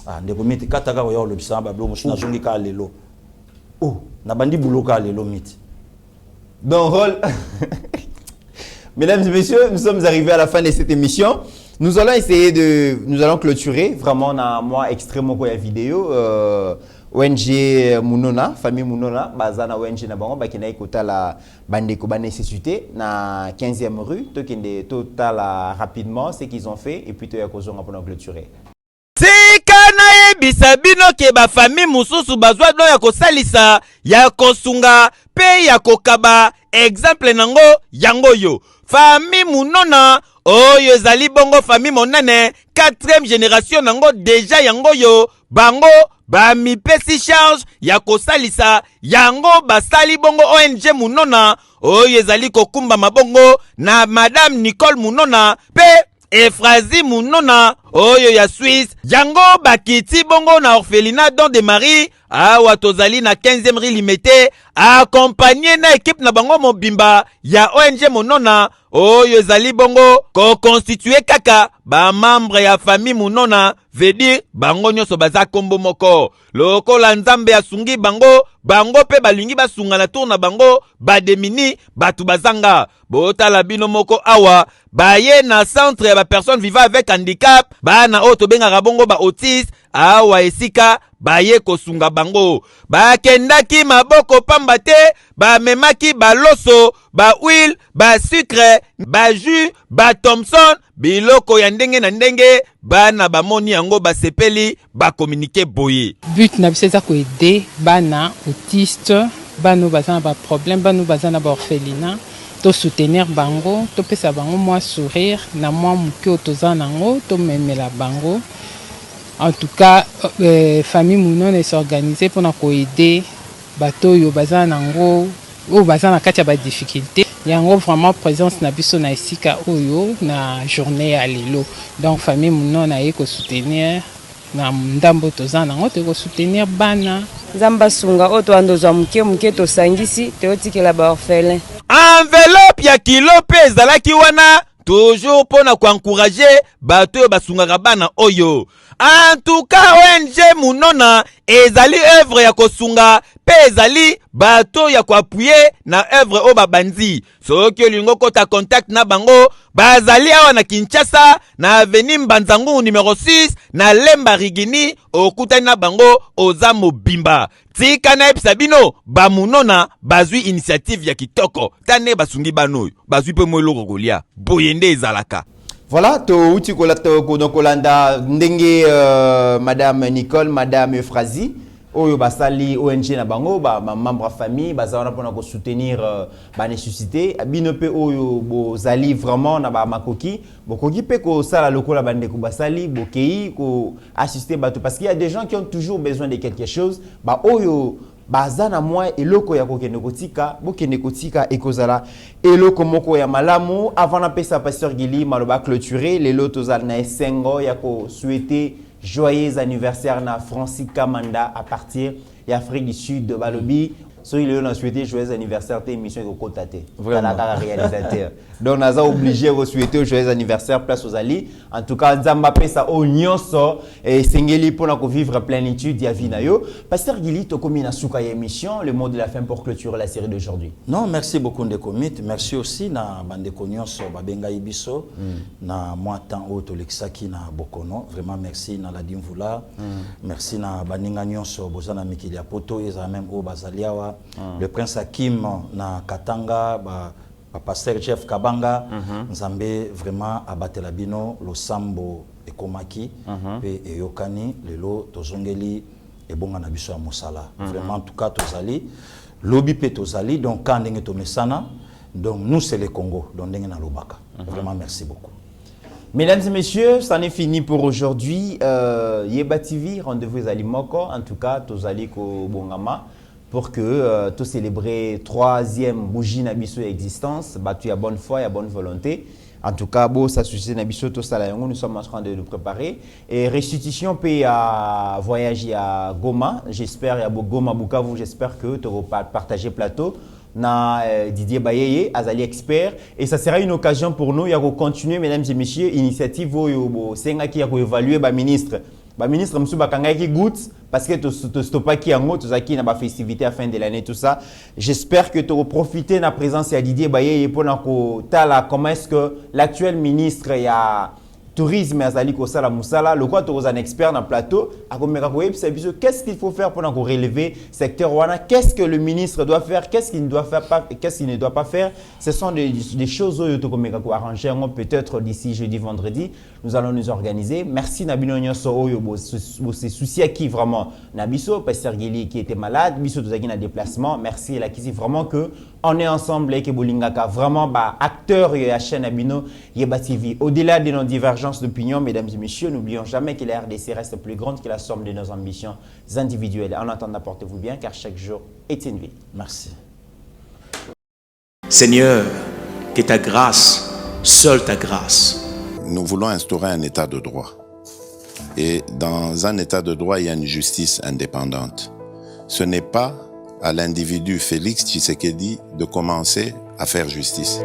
Ah, ndeko miti kataka wa yolo bisamba blo musuna zongi ka lelo. Oh, na bandi buloka lelo miti. Donc rôle Mesdames et messieurs, nous sommes arrivés à la fin de cette émission. Nous allons clôturer vraiment dans moi extrêmement quoi vidéo ONG Munona, famille Munona, bazana ONG na bango bakina ikota la bandeko ba nécessité na 15e rue, tokende total rapidement ce qu'ils ont fait et puis to ya kozonga pour clôturer. Tika na yebisa bino ke ba famille mususu bazwa do ya kosalisa ya kosunga pe ya kokaba exemple nango yango yo famille Munona oyo ezali bongo famille monene 4e génération nango déjà yango yo bango ba mipesi charge ya kosalisa yango basali bongo ONG Munona oyo ezali kokumba mabongo na madame Nicole Munona pe Efrazi Munona oyo ya Suisse yango bakiti bongo na orphelinat Don de Marie awa tozali na 15e rue limité accompagné na équipe na bango mobimba ya ONG Munona oyo ezali bongo ko constitué kaka ba membre ya famille Munona veut dire bango nyonso baza kombo moko lokola nzambe asungi bango bango pe balingi basunga na tour na bango bademini batu bazanga botala bino moko awa baye na centre ya ba personne vivant avec handicap bana oyo tobengaka bongo ba autiste awa esika baye kosunga bango bakendaki maboko pamba te bamemaki baloso ba huile ba sucre ba jus ba Thompson biloko ya ndenge na ndenge bana bamoni yango basepeli bakomunike boye but na biso eza koede bana autiste bano baza na baproblème bano baza na baorphelinat to soutenir bango to pesa bango mwa sourire na mwa moke oyo toza nango tomemela bango. En tout cas, famille Munona est organisée pour nous aider bato yo baza nango ou baza na kati ya ba difficulté. Yango vraiment présence na biso na esika oyo na journée ya lelo. Donc famille Munona eko soutenir na ndambo toza nango te ko soutenir bana. Zamba sunga oto andozwa muke to sangisi te otikela ba orphelin. Enveloppe ya kilo pe ezalaki wana toujours pour na encourager bato yo basungaka bana oyo. En tout cas ONG Munona ezali œuvre ya kosunga pe ezali bato ya appuyer na œuvre o babandi soki olingo kota contact na bango bazali awa na Kinshasa na avenue Mbanzangu numéro 6 na Lemba Rigini okutani na bango oza mobimba tika na ebisabino ba Munona bazwi initiative ya kitoko tane basungi banoyo bazwi pe mweloko kolia boyende ezalaka. Voilà, to kolanda ndenge madame Nicole, madame Euphrasie, oyo basali ONG na bango ba membre famille bazana pona ko soutenir ba nécessité binope oyo bozali vraiment na ba makoki bokoki pe ko sala lokola bande ko basali bokei ko assister bato parce qu'il y a des gens qui ont toujours besoin de quelque chose ba oyo baza na mwa eloko ya kokende kotika bokende kotika ekozala eloko moko ya malamu. Avant na pesa pasteur Gili maloba clôturer lelo tozala na esengo ya ko souhaiter joyeux anniversaire na Francis Kamanda à partir de Afrique du Sud de Balobi. So il a souhaité joyeux anniversaire tes émission de Kotate. Vraiment réalisateur. Donc on a obligé de souhaiter joyeux anniversaire place aux Ali. En tout cas Nzamba pesa o nyonso et singeli pour na vivre plénitude ya vie na yo. Pasteur Gili to komi na suka ya émission, le mot de la fin pour clôturer la série d'aujourd'hui. Non, merci beaucoup de commit. Merci aussi na bande nyonso babenga ibiso na moi temps auto lexaki na bokono. Vraiment merci na la dimvula. Merci na baninga nyonso bozana mikili ya poto eza même o bazaliawa. Le prince Hakim na Katanga pasteur Jeff Kabanga Nzambe vraiment abatela bino losambo ekomaki pe eyokani lelo tozongeli ebonga na biso ya mosala vraiment en tout cas tozali lobi pe tozali donc quand ndenge tomesana donc nous c'est le Congo donc ndenge na lobaka vraiment merci beaucoup. Mesdames et messieurs, c'en est fini pour aujourd'hui. Yeba TV, rendez-vous à Limoko. En tout cas, tozali ko bongama. Pour que tout célébrer troisième bougie nabiso existence, battu à bonne foi et à bonne volonté. En tout cas, bon, ça suscite nabiso tout ça là, nous sommes en train de nous préparer et restitution paye à voyager à Goma. J'espère à Goma Bukavu, j'espère que tu vas partager plateau na Didier Bayeye, Azali expert et ça sera une occasion pour nous de continuer mesdames et messieurs initiative au Senga qui a évaluer ba ministre. Ba ministre Moussou Bakanga qui goûte parce que tu stoppa qui en haut, tu as qui na ba festivité à fin de l'année tout ça. J'espère que tu vas profiter de la présence de Didier Baye pour comment est-ce que l'actuel ministre il y a tourisme Azali Kosala Moussala, le quoi tu es un expert dans le plateau, qu'est-ce qu'il faut faire pour relever le secteur Wana, qu'est-ce que le ministre doit faire, qu'est-ce qu'il ne doit faire pas, qu'est-ce qu'il ne doit pas faire. Ce sont des choses que tu arranger peut-être d'ici jeudi vendredi. Nous allons nous organiser. Merci Nabino Nyoso c'est souci qui vraiment Nabiso Pasteur Gili qui était malade, Biso Tozaki na déplacement. Merci la qui vraiment que on est ensemble et que Bolingaka vraiment acteur et la chaîne Nabino Yeba TV. Au-delà de nos divergences d'opinion, mesdames et messieurs, n'oublions jamais que la RDC reste plus grande que la somme de nos ambitions individuelles. En attendant, portez-vous bien car chaque jour est une vie. Merci. Seigneur, que ta grâce, seule ta grâce. Nous voulons instaurer un état de droit. Et dans un état de droit, il y a une justice indépendante. Ce n'est pas à l'individu Félix Tshisekedi de commencer à faire justice.